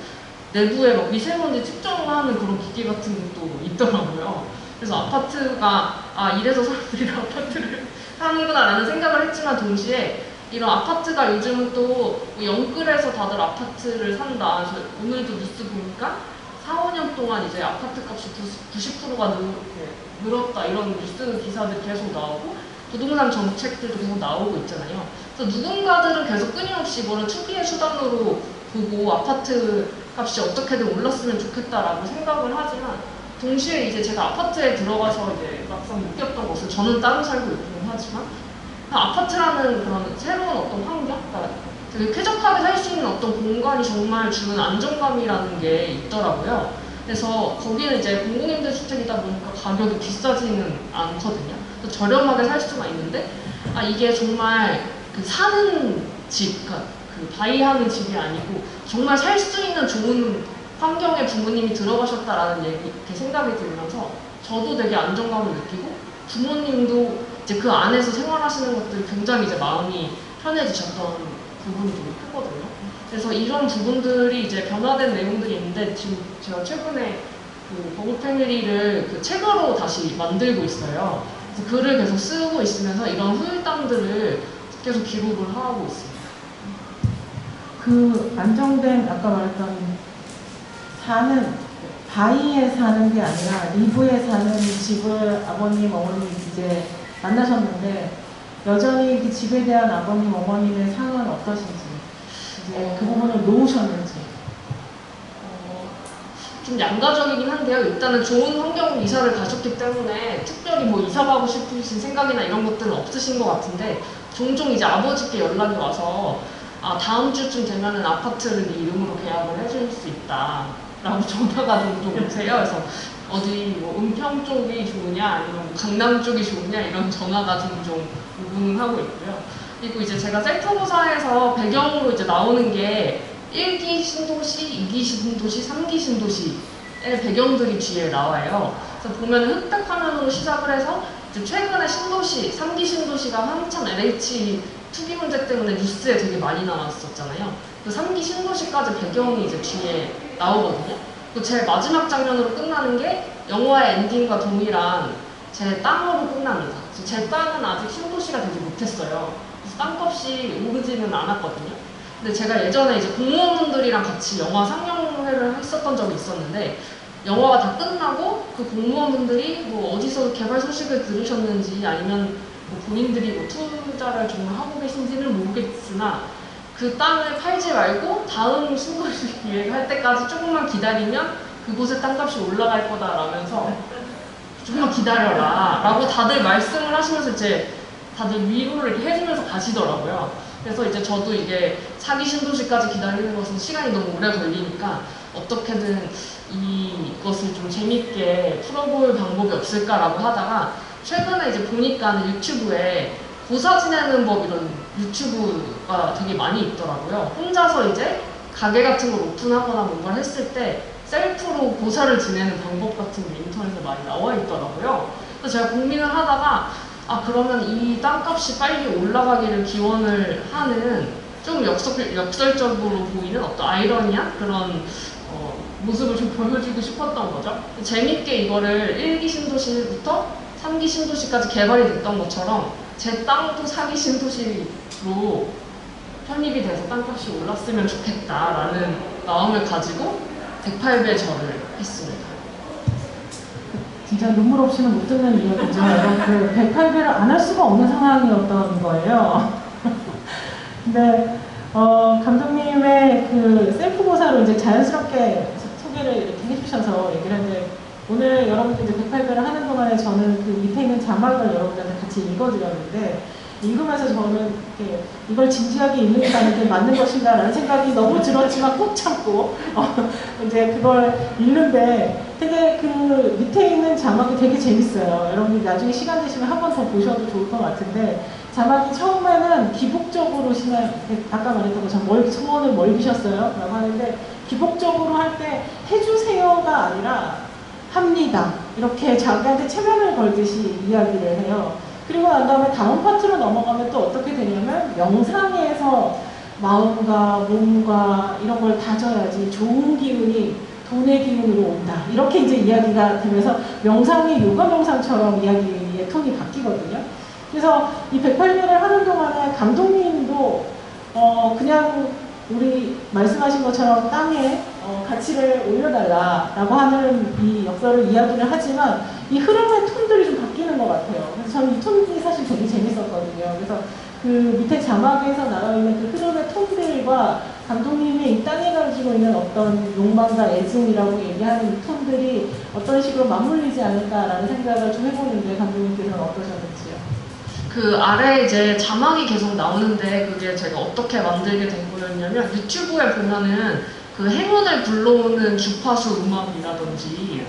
내부에 막 미세먼지 측정하는 그런 기기 같은 것도 있더라고요. 그래서 아파트가 이래서 사람들이 아파트를 사는구나 라는 생각을 했지만 동시에 이런 아파트가 요즘은 또 영끌에서 다들 아파트를 산다. 그래서 오늘도 뉴스 보니까 4, 5년 동안 이제 아파트 값이 90%가 늘었다. 이런 뉴스 기사들 계속 나오고 부동산 정책들도 계속 나오고 있잖아요. 그래서 누군가들은 계속 끊임없이 이거를 투기의 수단으로 보고 아파트 값이 어떻게든 올랐으면 좋겠다라고 생각을 하지만 동시에 이제 제가 아파트에 들어가서 이제 막상 느꼈던 것은 저는 따로 살고 있긴 하지만 아파트라는 그런 새로운 어떤 환경, 그러니까 되게 쾌적하게 살 수 있는 어떤 공간이 정말 주는 안정감이라는 게 있더라고요. 그래서 거기는 이제 공공임대주택이다 보니까 가격이 비싸지는 않거든요. 그래서 저렴하게 살 수가 있는데 이게 정말 그 사는 집, 그러니까 그 바이하는 집이 아니고 정말 살 수 있는 좋은 환경에 부모님이 들어가셨다라는 이렇게 생각이 들면서 저도 되게 안정감을 느끼고 부모님도 이제 그 안에서 생활하시는 것들이 굉장히 이제 마음이 편해지셨던 부분이 되게 크거든요. 그래서 이런 부분들이 이제 변화된 내용들이 있는데 지금 제가 최근에 그 버블 패밀리를 그 책으로 다시 만들고 있어요. 그래서 글을 계속 쓰고 있으면서 이런 후일담들을 계속 기록을 하고 있습니다. 그 안정된 아까 말했던 바위에 사는 게 아니라 리브에 사는 집을 아버님, 어머님 이제 만나셨는데 여전히 그 집에 대한 아버님, 어머님의 상은 어떠신지 이제 그 부분을 놓으셨는지. 좀 양가적이긴 한데요. 일단은 좋은 환경으로 이사를 가셨기 때문에 특별히 뭐 이사 가고 싶으신 생각이나 이런 것들은 없으신 것 같은데 종종 이제 아버지께 연락이 와서 다음 주쯤 되면은 아파트를 네 이름으로 계약을 해줄 수 있다 라고 전화가 종종 오세요. 그래서 어디 뭐 은평 쪽이 좋으냐 아니면 강남 쪽이 좋으냐 이런 전화가 종종 오곤 하고 있고요. 그리고 이제 제가 셀프고사에서 배경으로 이제 나오는 게 1기 신도시, 2기 신도시, 3기 신도시의 배경들이 뒤에 나와요. 그래서 보면 흑백 화면으로 시작을 해서 이제 최근에 신도시, 3기 신도시가 한참 LH 투기 문제 때문에 뉴스에 되게 많이 나왔었잖아요. 그 3기 신도시까지 배경이 이제 뒤에 나오거든요. 그 제일 마지막 장면으로 끝나는 게 영화의 엔딩과 동일한 제 땅으로 끝납니다. 제 땅은 아직 신도시가 되지 못했어요. 그래서 땅값이 오르지는 않았거든요. 근데 제가 예전에 이제 공무원분들이랑 같이 영화 상영회를 했었던 적이 있었는데 영화가 다 끝나고 그 공무원분들이 뭐 어디서 개발 소식을 들으셨는지 아니면 뭐 본인들이 뭐 투자를 정말 하고 계신지는 모르겠으나 그 땅을 팔지 말고 다음 신도시 기획할 때까지 조금만 기다리면 그곳의 땅값이 올라갈 거다라면서 조금만 기다려라 라고 다들 말씀을 하시면서 이제 다들 위로를 해주면서 가시더라고요. 그래서 이제 저도 이게 4기 신도시까지 기다리는 것은 시간이 너무 오래 걸리니까 어떻게든 이것을 좀 재밌게 풀어볼 방법이 없을까라고 하다가 최근에 이제 보니까 유튜브에 고사 지내는 법 이런 유튜브가 되게 많이 있더라고요. 혼자서 이제 가게 같은 걸 오픈하거나 뭔가를 했을 때 셀프로 고사를 지내는 방법 같은 게 인터넷에 많이 나와 있더라고요. 그래서 제가 고민을 하다가 그러면 이 땅값이 빨리 올라가기를 기원을 하는 좀 역설적으로 보이는 어떤 아이러니한 그런 모습을 좀 보여주고 싶었던 거죠. 재밌게 이거를 1기 신도시부터 3기 신도시까지 개발이 됐던 것처럼 제 땅도 4기 신도시로 편입이 돼서 땅값이 올랐으면 좋겠다라는 마음을 가지고 108배 절을 했습니다. 진짜 눈물 없이는 못 듣는 이야기죠. 그 108배를 안 할 수가 없는 상황이었던 거예요. 근데 감독님의 그 셀프 고사로 이제 자연스럽게 소개를 이렇게 해주셔서 얘기를 했는데 오늘 여러분들 이제 108배를 하는 동안에 저는 그 밑에 있는 자막을 여러분들한테 같이 읽어드렸는데 읽으면서 저는 이걸 진지하게 읽는다는 게 맞는 것인가 라는 생각이 너무 들었지만 꼭 참고 이제 그걸 읽는데 되게 그 밑에 있는 자막이 되게 재밌어요. 여러분들 나중에 시간 되시면 한 번 더 보셔도 좋을 것 같은데 자막이 처음에는 기복적으로 아까 말했던 것처럼 소원을 뭘 비셨어요? 라고 하는데 기복적으로 할 때 해주세요가 아니라 합니다. 이렇게 자기한테 체면을 걸듯이 이야기를 해요. 그리고 난 다음에 다음 파트로 넘어가면 또 어떻게 되냐면 명상에서 마음과 몸과 이런 걸 다져야지 좋은 기운이 돈의 기운으로 온다. 이렇게 이제 이야기가 되면서 명상이 요가 명상처럼 이야기의 톤이 바뀌거든요. 그래서 이 108배를 하는 동안에 감독님도 그냥 우리 말씀하신 것처럼 땅에 가치를 올려달라라고 하는 이 역설을 이야기를 하지만 이 흐름의 톤들이 좀 바뀌는 것 같아요. 그래서 저는 이 톤이 사실 되게 재밌었거든요. 그래서 그 밑에 자막에서 나와 있는 그 흐름의 톤들과 감독님이 이 땅에 가지고 있는 어떤 욕망과 애증이라고 얘기하는 이 톤들이 어떤 식으로 맞물리지 않을까라는 생각을 좀 해보는데 감독님께서는 어떠셨는지요? 그 아래에 이제 자막이 계속 나오는데 그게 제가 어떻게 만들게 된 거였냐면 유튜브에 보면은 그 행운을 불러오는 주파수 음악이라든지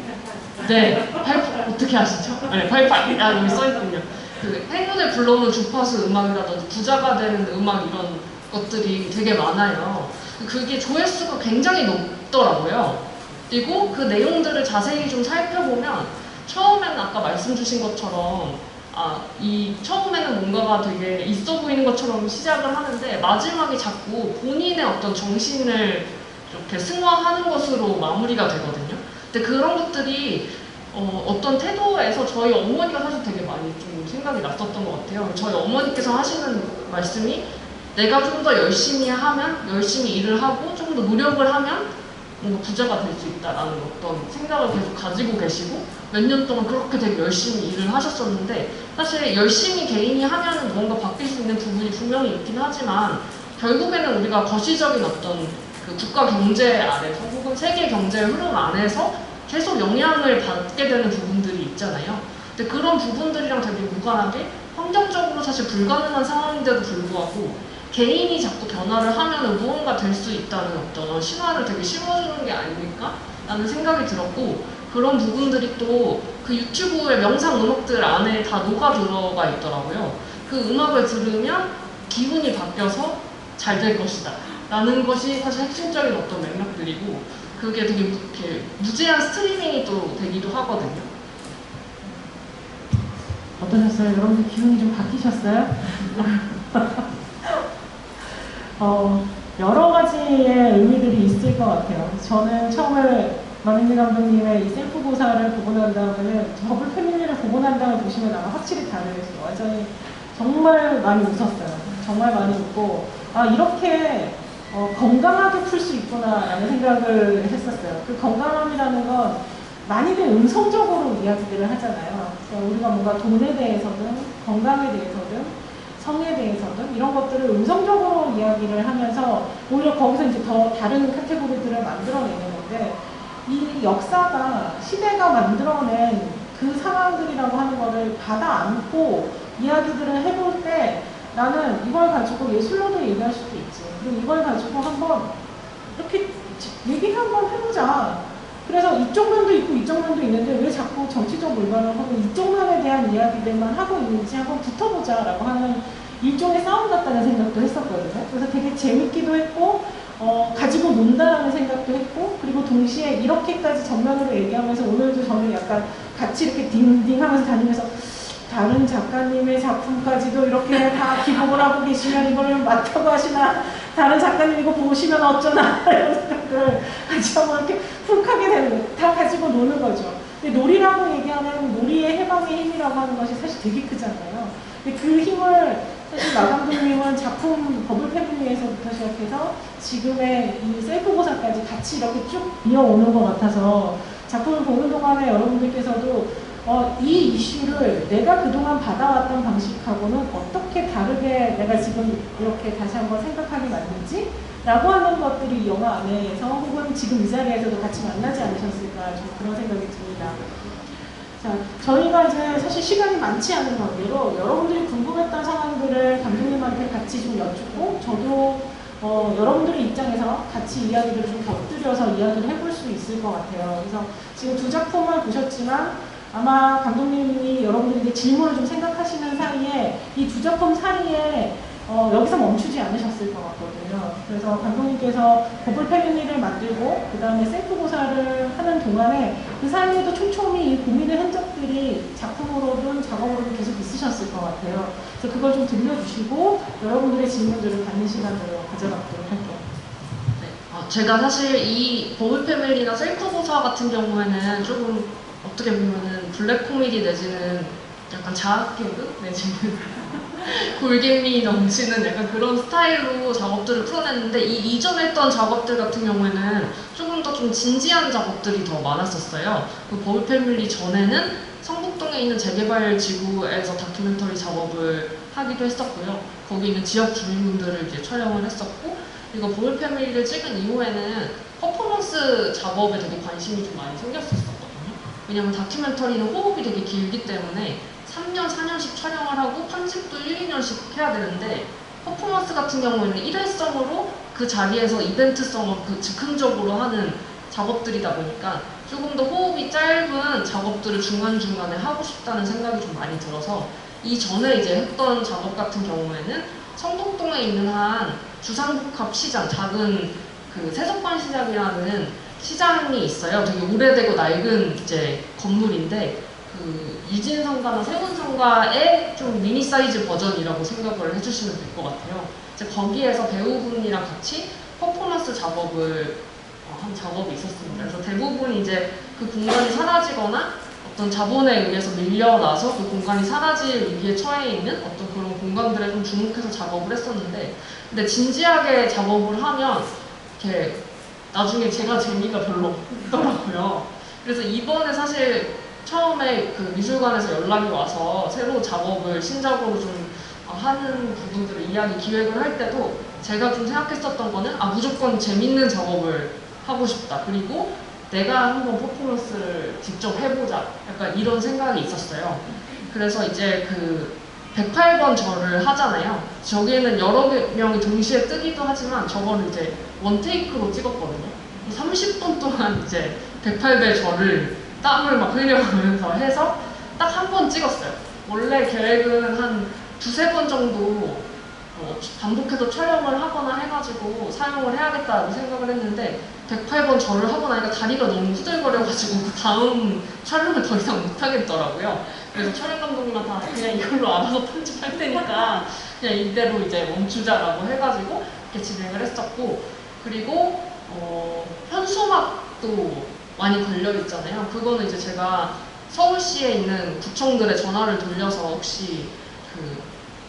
어떻게 아시죠? 네, 88. 여기 써있군요. 그 행운을 불러오는 주파수 음악이라든지 부자가 되는 음악 이런 것들이 되게 많아요. 그게 조회수가 굉장히 높더라고요. 그리고 그 내용들을 자세히 좀 살펴보면 처음에는 아까 말씀 주신 것처럼 처음에는 뭔가가 되게 있어 보이는 것처럼 시작을 하는데 마지막에 자꾸 본인의 어떤 정신을 이렇게 승화하는 것으로 마무리가 되거든요. 근데 그런 것들이 어떤 태도에서 저희 어머니가 사실 되게 많이 좀 생각이 났었던 것 같아요. 저희 어머니께서 하시는 말씀이 내가 좀 더 열심히 하면, 열심히 일을 하고 좀 더 노력을 하면 뭔가 부자가 될 수 있다라는 어떤 생각을 계속 가지고 계시고 몇 년 동안 그렇게 되게 열심히 일을 하셨었는데 사실 열심히 개인이 하면은 뭔가 바뀔 수 있는 부분이 분명히 있긴 하지만 결국에는 우리가 거시적인 어떤 그 국가 경제 아래서 혹은 세계 경제의 흐름 안에서 계속 영향을 받게 되는 부분들이 있잖아요. 근데 그런 부분들이랑 되게 무관하게 환경적으로 사실 불가능한 상황인데도 불구하고 개인이 자꾸 변화를 하면 무언가 될 수 있다는 어떤 신화를 되게 심어주는 게 아닐까? 라는 생각이 들었고 그런 부분들이 또 그 유튜브의 명상 음악들 안에 다 녹아 들어가 있더라고요. 그 음악을 들으면 기분이 바뀌어서 잘 될 것이다 라는 것이 사실 핵심적인 어떤 맥락들이고 그게 되게 이렇게 무제한 스트리밍이 또 되기도 하거든요. 어떠셨어요? 여러분들 기분이 좀 바뀌셨어요? 여러 가지의 의미들이 있을 것 같아요. 저는 처음에 마민지 감독님의 이 셀프 고사를 보고 난 다음에는 버블 패밀리를 보고 난 다음에 보시면 아마 확실히 다르겠어요. 완전히 정말 많이 웃었어요. 정말 많이 웃고 이렇게 건강하게 풀 수 있구나라는 생각을 했었어요. 그 건강함이라는 건 많이들 음성적으로 이야기들을 하잖아요. 그러니까 우리가 뭔가 돈에 대해서든 건강에 대해서든 성에 대해서든 이런 것들을 음성적으로 이야기를 하면서 오히려 거기서 이제 더 다른 카테고리들을 만들어내는 건데 이 역사가 시대가 만들어낸 그 상황들이라고 하는 거를 받아 안고 이야기들을 해볼 때 나는 이걸 가지고 예술로도 얘기할 수도 있지. 그리고 이걸 가지고 한번 이렇게 얘기를 한번 해보자. 그래서 이쪽 면도 있고 이쪽 면도 있는데 왜 자꾸 정치적 물건을 하고 이쪽 면에 대한 이야기들만 하고 있는지 한번 붙어보자라고 하는 일종의 싸움 같다는 생각도 했었거든요. 그래서 되게 재밌기도 했고 가지고 논다라는 생각도 했고 그리고 동시에 이렇게까지 전면으로 얘기하면서 오늘도 저는 약간 같이 이렇게 딩딩 하면서 다니면서 다른 작가님의 작품까지도 이렇게 다 기복을 하고 계시면 이거를 맞다고 하시나 다른 작가님 이거 보시면 어쩌나 이런 생각을 같이 한번 이렇게 훅 하게 되는 거예요. 다 가지고 노는 거죠. 근데 놀이라고 얘기하면 놀이의 해방의 힘이라고 하는 것이 사실 되게 크잖아요. 근데 그 힘을 사실 마 감독님은 작품 버블 패밀리에서부터 시작해서 지금의 이 셀프 고사까지 같이 이렇게 쭉 이어오는 것 같아서 작품을 보는 동안에 여러분들께서도 이 이슈를 내가 그동안 받아왔던 방식하고는 어떻게 다르게 내가 지금 이렇게 다시 한번 생각하게 만든지 라고 하는 것들이 이 영화 안에서 혹은 지금 이 자리에서도 같이 만나지 않으셨을까 좀 그런 생각이 듭니다. 자, 저희가 이제 사실 시간이 많지 않은 관계로 여러분들이 궁금했던 상황들을 감독님한테 같이 좀 여쭙고 저도 여러분들의 입장에서 같이 이야기를 좀 곁들여서 이야기를 해볼 수 있을 것 같아요. 그래서 지금 두 작품을 보셨지만 아마 감독님이 여러분들에게 질문을 좀 생각하시는 사이에 이 두 작품 사이에 여기서 멈추지 않으셨을 것 같거든요. 그래서 감독님께서 버블 패밀리를 만들고 그 다음에 셀프 고사를 하는 동안에 그 사이에도 촘촘히 이 고민의 흔적들이 작품으로든 작업으로든 계속 있으셨을 것 같아요. 그래서 그걸 좀 들려주시고 여러분들의 질문들을 받는 시간으로 가져가도록 할게요. 제가 사실 이 버블 패밀리나 셀프 고사 같은 경우에는 조금 어떻게 보면은 블랙 코미디 내지는 약간 자학 개그 내지는 골갱미 넘치는 약간 그런 스타일로 작업들을 풀어냈는데 이 이전에 했던 작업들 같은 경우에는 조금 더 좀 진지한 작업들이 더 많았었어요. 그 버블 패밀리 전에는 성북동에 있는 재개발 지구에서 다큐멘터리 작업을 하기도 했었고요. 거기 있는 지역 주민분들을 이제 촬영을 했었고 그리고 버블 패밀리를 찍은 이후에는 퍼포먼스 작업에 되게 관심이 좀 많이 생겼었거든요. 왜냐면 다큐멘터리는 호흡이 되게 길기 때문에 3년, 4년씩 촬영을 하고 편집도 1, 2년씩 해야 되는데 퍼포먼스 같은 경우에는 일회성으로 그 자리에서 이벤트성을 그 즉흥적으로 하는 작업들이다 보니까 조금 더 호흡이 짧은 작업들을 중간중간에 하고 싶다는 생각이 좀 많이 들어서 이전에 이제 했던 작업 같은 경우에는 성북동에 있는 한 주상복합 시장, 작은 그 세석관 시장이라는 시장이 있어요. 되게 오래되고 낡은 이제 건물인데 그 유진성가나 세운성가의 좀 미니 사이즈 버전이라고 생각을 해주시면 될 것 같아요. 이제 거기에서 배우분이랑 같이 퍼포먼스 작업을 한 작업이 있었습니다. 그래서 대부분 이제 그 공간이 사라지거나 어떤 자본에 의해서 밀려나서 그 공간이 사라질 위기에 처해 있는 어떤 그런 공간들에 좀 주목해서 작업을 했었는데 근데 진지하게 작업을 하면 이렇게 나중에 제가 재미가 별로 없더라고요. 그래서 이번에 사실 처음에 그 미술관에서 연락이 와서 새로 작업을 신작으로 좀 하는 부분들을 이야기 기획을 할 때도 제가 좀 생각했었던 거는 무조건 재밌는 작업을 하고 싶다. 그리고 내가 한번 퍼포먼스를 직접 해보자. 약간 이런 생각이 있었어요. 그래서 이제 그 108번 절을 하잖아요. 저기에는 여러 명이 동시에 뜨기도 하지만 저거를 이제 원테이크로 찍었거든요. 30분 동안 이제 108배 절을 땀을 막 흘려가면서 해서 딱 한 번 찍었어요. 원래 계획은 한 2-3번 정도 반복해서 촬영을 하거나 해가지고 사용을 해야겠다고 생각을 했는데 108번 절을 하고 나니까 다리가 너무 후들거려가지고 그 다음 촬영을 더 이상 못하겠더라고요. 그래서 촬영 감독님한테 그냥 이걸로 알아서 편집할 테니까 그냥 이대로 이제 멈추자라고 해가지고 이렇게 진행을 했었고, 그리고 현수막도 많이 걸려있잖아요. 그거는 이제 제가 서울시에 있는 구청들의 전화를 돌려서 혹시 그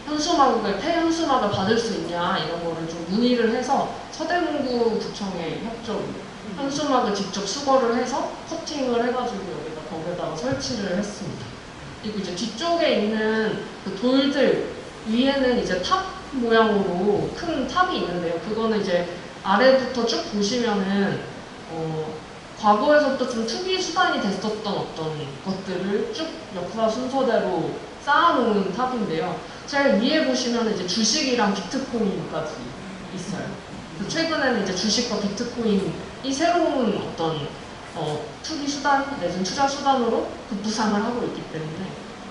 폐현수막을 받을 수 있냐 이런 거를 좀 문의를 해서 서대문구 구청에 협조로 현수막을 직접 수거를 해서 커팅을 해가지고 여기다 벽에다가 설치를 했습니다. 그리고 이제 뒤쪽에 있는 그 돌들 위에는 이제 탑 모양으로 큰 탑이 있는데요. 그거는 이제 아래부터 쭉 보시면은 과거에서부터 좀 투기 수단이 됐었던 어떤 것들을 쭉 역사 순서대로 쌓아놓은 탑인데요. 제일 위에 보시면 이제 주식이랑 비트코인까지 있어요. 최근에는 이제 주식과 비트코인이 새로운 어떤 투기 수단 내지는 투자 수단으로 급부상을 하고 있기 때문에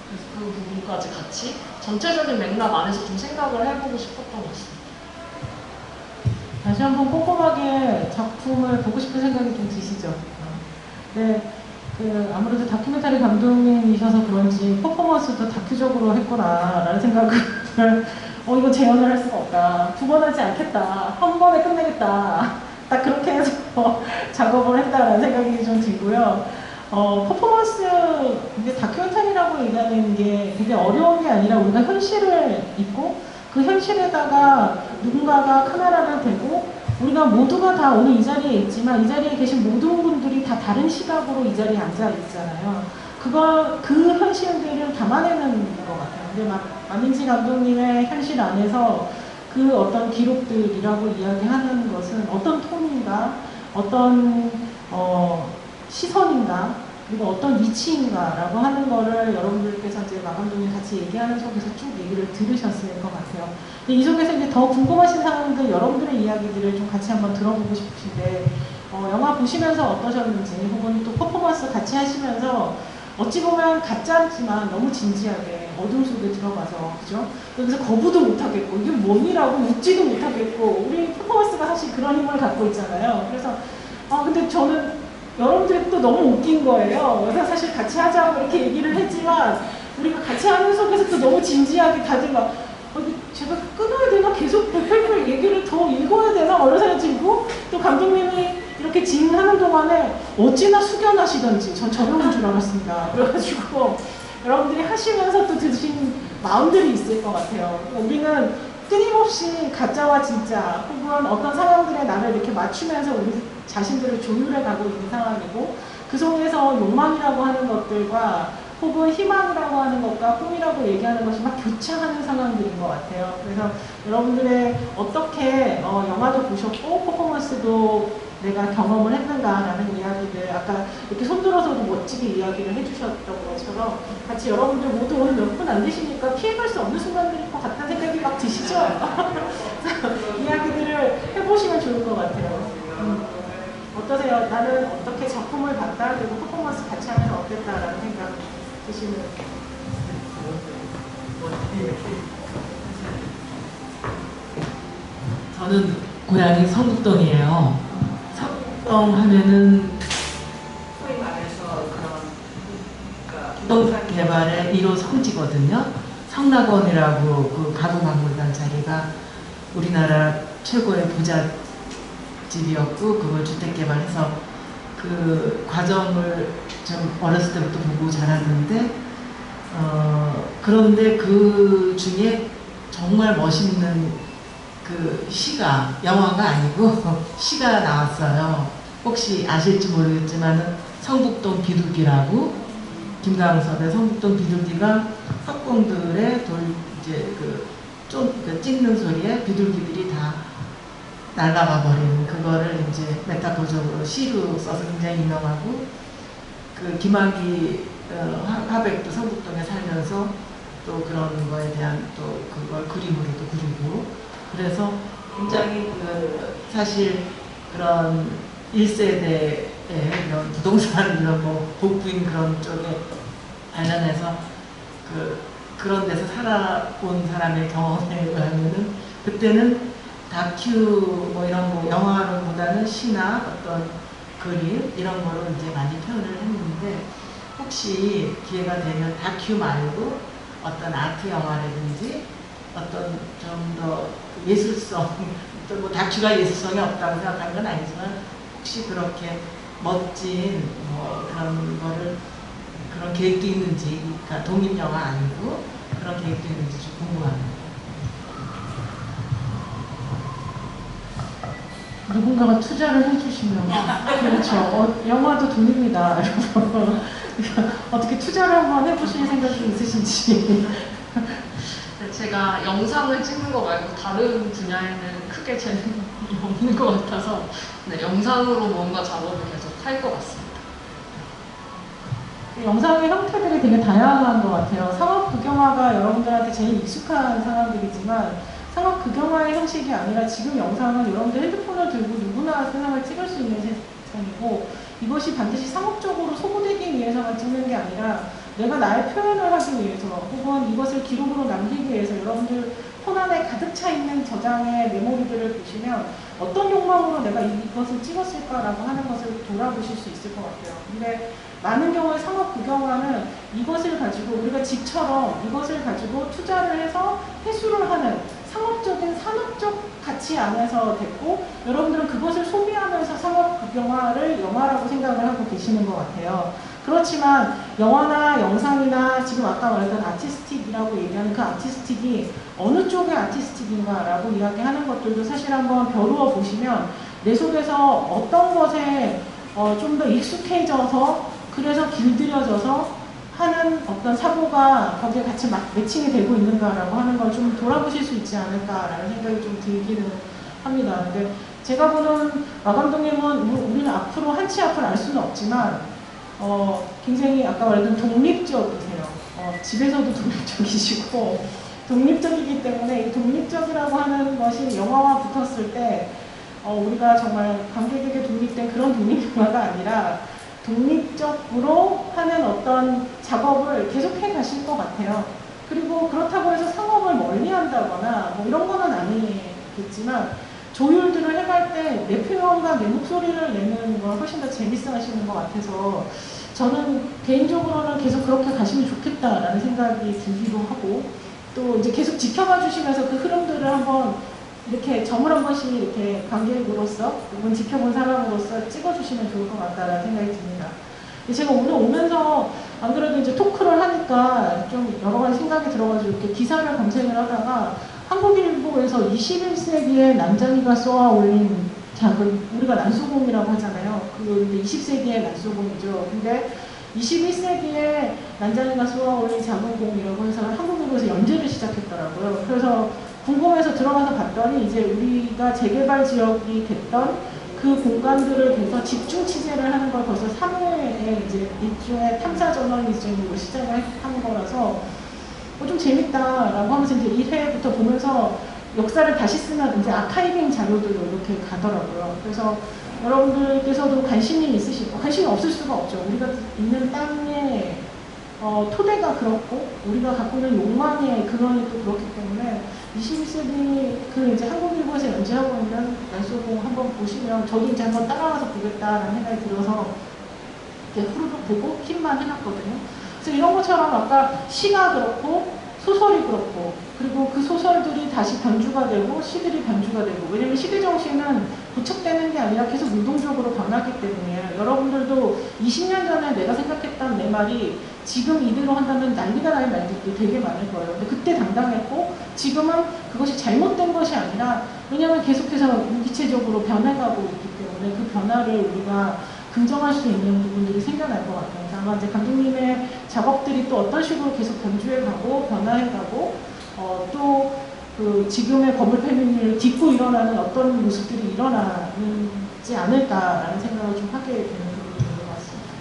그래서 그 부분까지 같이 전체적인 맥락 안에서 좀 생각을 해보고 싶었던 것 같습니다. 다시 한번 꼼꼼하게 작품을 보고 싶은 생각이 좀 드시죠? 네, 아무래도 다큐멘터리 감독님이셔서 그런지 퍼포먼스도 다큐적으로 했구나라는 생각을 이거 재현을 할 수가 없다. 2번 하지 않겠다. 한 번에 끝내겠다. 딱 그렇게 해서 작업을 했다라는 생각이 좀 들고요. 퍼포먼스, 이게 다큐멘터리라고 얘기하는 게 되게 어려운 게 아니라 우리가 현실을 잊고 그 현실에다가 누군가가 카메라를 대고 우리가 모두가 다 오늘 이 자리에 있지만 이 자리에 계신 모든 분들이 다 다른 시각으로 이 자리에 앉아 있잖아요. 그 현실들을 담아내는 것 같아요. 근데 마민지 감독님의 현실 안에서 그 어떤 기록들이라고 이야기하는 것은 어떤 톤인가, 어떤 시선인가, 그리고 어떤 위치인가라고 하는 거를 여러분들께서 이제 마 감독님 같이 얘기하는 속에서 쭉 얘기를 들으셨을 것 같아요. 근데 이 속에서 이제 더 궁금하신 사항들, 여러분들의 이야기들을 좀 같이 한번 들어보고 싶으신데, 영화 보시면서 어떠셨는지, 혹은 또 퍼포먼스 같이 하시면서 어찌 보면 가짜지만 너무 진지하게 어둠 속에 들어가서, 그죠? 여기서 거부도 못하겠고, 이게 뭐니라고 묻지도 못하겠고, 우리 퍼포먼스가 사실 그런 힘을 갖고 있잖아요. 그래서, 근데 저는 여러분들이 또 너무 웃긴 거예요. 그래서 사실 같이 하자고 이렇게 얘기를 했지만, 우리가 같이 하는 속에서 또 너무 진지하게 다들 막, 제가 끊어야 되나? 계속 108번 얘기를 더 읽어야 되나? 이런 생각이 들고, 또 감독님이 이렇게 진행하는 동안에 어찌나 숙연하시던지 전 저러는 줄 알았습니다. 그래가지고 여러분들이 하시면서 또 드신 마음들이 있을 것 같아요. 우리는 끊임없이 가짜와 진짜 혹은 어떤 상황들에 나를 이렇게 맞추면서 우리 자신들을 조율해 가고 있는 상황이고, 그 속에서 욕망이라고 하는 것들과 혹은 희망이라고 하는 것과 꿈이라고 얘기하는 것이 막 교차하는 상황들인 것 같아요. 그래서 여러분들의 어떻게 영화도 보셨고 퍼포먼스도 내가 경험을 했는가라는 이야기들, 아까 이렇게 손들어서도 멋지게 이야기를 해주셨던 것처럼 같이 여러분들 모두 오늘 몇 분 안 되시니까 피해갈 수 없는 순간들일 것 같다는 생각이 막 드시죠? 이야기들을 해보시면 좋을 것 같아요. 어떠세요? 나는 어떻게 작품을 봤다, 그리고 퍼포먼스 같이 하면 어땠다라는 생각 드시는? 저는 고향이 성북동이에요. 성북동 하면은 소위 말해서 그런 부동산 개발의 1호 성지거든요. 성낙원이라고 그 가구박물관 자리가 우리나라 최고의 부잣집이었고, 그걸 주택개발해서 그 과정을 좀 어렸을 때부터 보고 자랐는데, 그런데 그 중에 정말 멋있는 그 시가 영화가 아니고 시가 나왔어요. 혹시 아실지 모르겠지만은 성북동 비둘기라고 김광섭의 성북동 비둘기가 학공들의 이제 그 찍는 소리에 비둘기들이 다 날아가 버리는 그거를 이제 메타포적으로 시로 써서 굉장히 유명하고 그 김학의 화백도 성북동에 살면서 또 그런 거에 대한 또 그걸 그림으로도 그리고 그래서 굉장히 사실 그런 1세대의 이런 부동산 이런 뭐 복부인 그런 쪽에 관련해서 그런 데서 살아본 사람의 경험에 의하면은 그때는 다큐 뭐 이런 뭐 영화보다는 시나 어떤 그림 이런 거로 이제 많이 표현을 했는데 혹시 기회가 되면 다큐 말고 어떤 아트 영화라든지 어떤 좀 더 예술성 또 뭐 다큐가 예술성이 없다고 생각하는 건 아니지만 혹시 그렇게 멋진 뭐 그런 거를 그런 계획도 있는지 그러니까 독립 영화 아니고 그런 계획도 있는지 좀 궁금합니다. 누군가가 투자를 해주시면 그렇죠. 영화도 돈입니다. 어떻게 투자를 한번 해보실 생각이 있으신지. 제가 영상을 찍는 거 말고 다른 분야에는 크게 재능이 없는 것 같아서 네, 영상으로 뭔가 작업을 계속 할 것 같습니다. 영상의 형태들이 되게 다양한 것 같아요. 상업 극영화가 여러분들한테 제일 익숙한 상황들이지만 상업 극영화의 형식이 아니라 지금 영상은 여러분들 핸드폰을 들고 누구나 세상을 찍을 수 있는 세상이고 이것이 반드시 상업적으로 소구되기 위해서만 찍는 게 아니라 내가 나의 표현을 하기 위해서 혹은 이것을 기록으로 남기기 위해서 여러분들 폰 안에 가득 차 있는 저장의 메모리들을 보시면 어떤 욕망으로 내가 이것을 찍었을까라고 하는 것을 돌아보실 수 있을 것 같아요. 근데 많은 경우에 상업 극영화는 이것을 가지고 우리가 집처럼 이것을 가지고 투자를 해서 회수를 하는 상업적인 산업적 가치 안에서 됐고 여러분들은 그것을 소비하면서 상업 극영화를 영화라고 생각을 하고 계시는 것 같아요. 그렇지만 영화나 영상이나 지금 아까 말했던 아티스틱이라고 얘기하는 그 아티스틱이 어느 쪽의 아티스틱인가라고 이야기하는 것들도 사실 한번 벼루어 보시면 내 속에서 어떤 것에 좀 더 익숙해져서 그래서 길들여져서 하는 어떤 사고가 거기에 같이 매칭이 되고 있는가라고 하는 걸 좀 돌아보실 수 있지 않을까라는 생각이 좀 들기는 합니다. 근데 제가 보는 마 감독님은 우리는 앞으로 한치 앞을 알 수는 없지만 굉장히 아까 말했던 독립적이세요. 집에서도 독립적이시고 독립적이기 때문에 이 독립적이라고 하는 것이 영화와 붙었을 때 우리가 정말 관객에게 독립된 그런 독립영화가 아니라 독립적으로 하는 어떤 작업을 계속해 가실 것 같아요. 그리고 그렇다고 해서 상업을 멀리 한다거나 뭐 이런 거는 아니겠지만 조율들을 해갈 때 내 표현과 내 목소리를 내는 걸 훨씬 더 재밌어 하시는 것 같아서 저는 개인적으로는 계속 그렇게 가시면 좋겠다라는 생각이 들기도 하고 또 이제 계속 지켜봐 주시면서 그 흐름들을 한번 이렇게 점을 한 번씩 이렇게 관객으로서 혹은 지켜본 사람으로서 찍어주시면 좋을 것 같다라는 생각이 듭니다. 제가 오늘 오면서 안 그래도 이제 토크를 하니까 좀 여러 가지 생각이 들어가지고 이렇게 기사를 검색을 하다가 한국일보에서 21세기에 남자니가 쏘아 올린 작은 우리가 난소공이라고 하잖아요. 그 20세기의 난소공이죠. 근데 21세기에 난자니가 쏘아 올린 작은 공이라고 해서 한국일보에서 연재를 시작했더라고요. 그래서 궁금해서 들어가서 봤더니 이제 우리가 재개발 지역이 됐던 그 공간들을 계속 집중 취재를 하는 걸 벌써 3회에 이제 일종의 탐사 저널리즘으로 시작을 한 거라서 좀 재밌다라고 하면서 이제 1회부터 보면서 역사를 다시 쓰면 이제 아카이빙 자료들로 이렇게 가더라고요. 그래서 여러분들께서도 관심이 있으시고 관심이 없을 수가 없죠. 우리가 있는 땅의 토대가 그렇고 우리가 갖고 있는 욕망의 근원이 또 그렇기 때문에 21세기 그 이제 한국일보에서 연재하고 있는 난소공 한번 보시면 저도 이제 한번 따라가서 보겠다라는 생각이 들어서 이렇게 후루룩 보고 핀만 해놨거든요. 그래서 이런 것처럼 아까 시가 그렇고 소설이 그렇고 그리고 그 소설들이 다시 변주가 되고 시들이 변주가 되고 왜냐면 시대 정신은 고착되는 게 아니라 계속 유동적으로 변하기 때문에 여러분들도 20년 전에 내가 생각했던 내 말이 지금 이대로 한다면 난리가 날 말들도 되게 많을 거예요. 근데 그때 당당했고 지금은 그것이 잘못된 것이 아니라 왜냐하면 계속해서 무기체적으로 변해가고 있기 때문에 그 변화를 우리가 긍정할 수 있는 부분들이 생겨날 것 같아요. 그래서 아마 이제 감독님의 작업들이 또 어떤 식으로 계속 변주해가고 변화해가고 또 그 지금의 버블 패밀리를 딛고 일어나는 어떤 모습들이 일어나지 않을까라는 생각을 좀 하게 되는 부분이 있는 것 같습니다.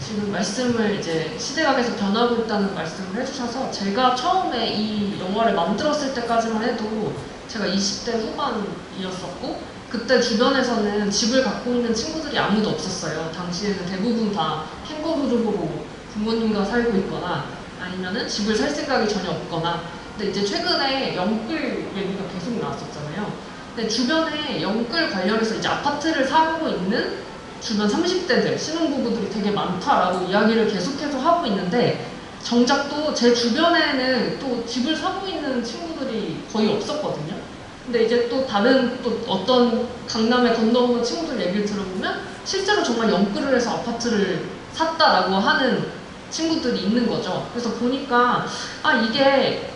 지금 말씀을 이제 시대가 계속 변하고 있다는 말씀을 해주셔서 제가 처음에 이 영화를 만들었을 때까지만 해도 제가 20대 후반이었었고 그때 주변에서는 집을 갖고 있는 친구들이 아무도 없었어요. 당시에는 대부분 다 캥거루족으로 부모님과 살고 있거나 아니면은 집을 살 생각이 전혀 없거나 근데 이제 최근에 영끌 얘기가 계속 나왔었잖아요. 근데 주변에 영끌 관련해서 이제 아파트를 사고 있는 주변 30대들, 신혼부부들이 되게 많다라고 이야기를 계속해서 하고 있는데 정작 또 제 주변에는 또 집을 사고 있는 친구들이 거의 없었거든요. 근데 이제 또 다른 또 어떤 강남에 건너오는 친구들 얘기를 들어보면 실제로 정말 영끌을 해서 아파트를 샀다라고 하는 친구들이 있는 거죠. 그래서 보니까 이게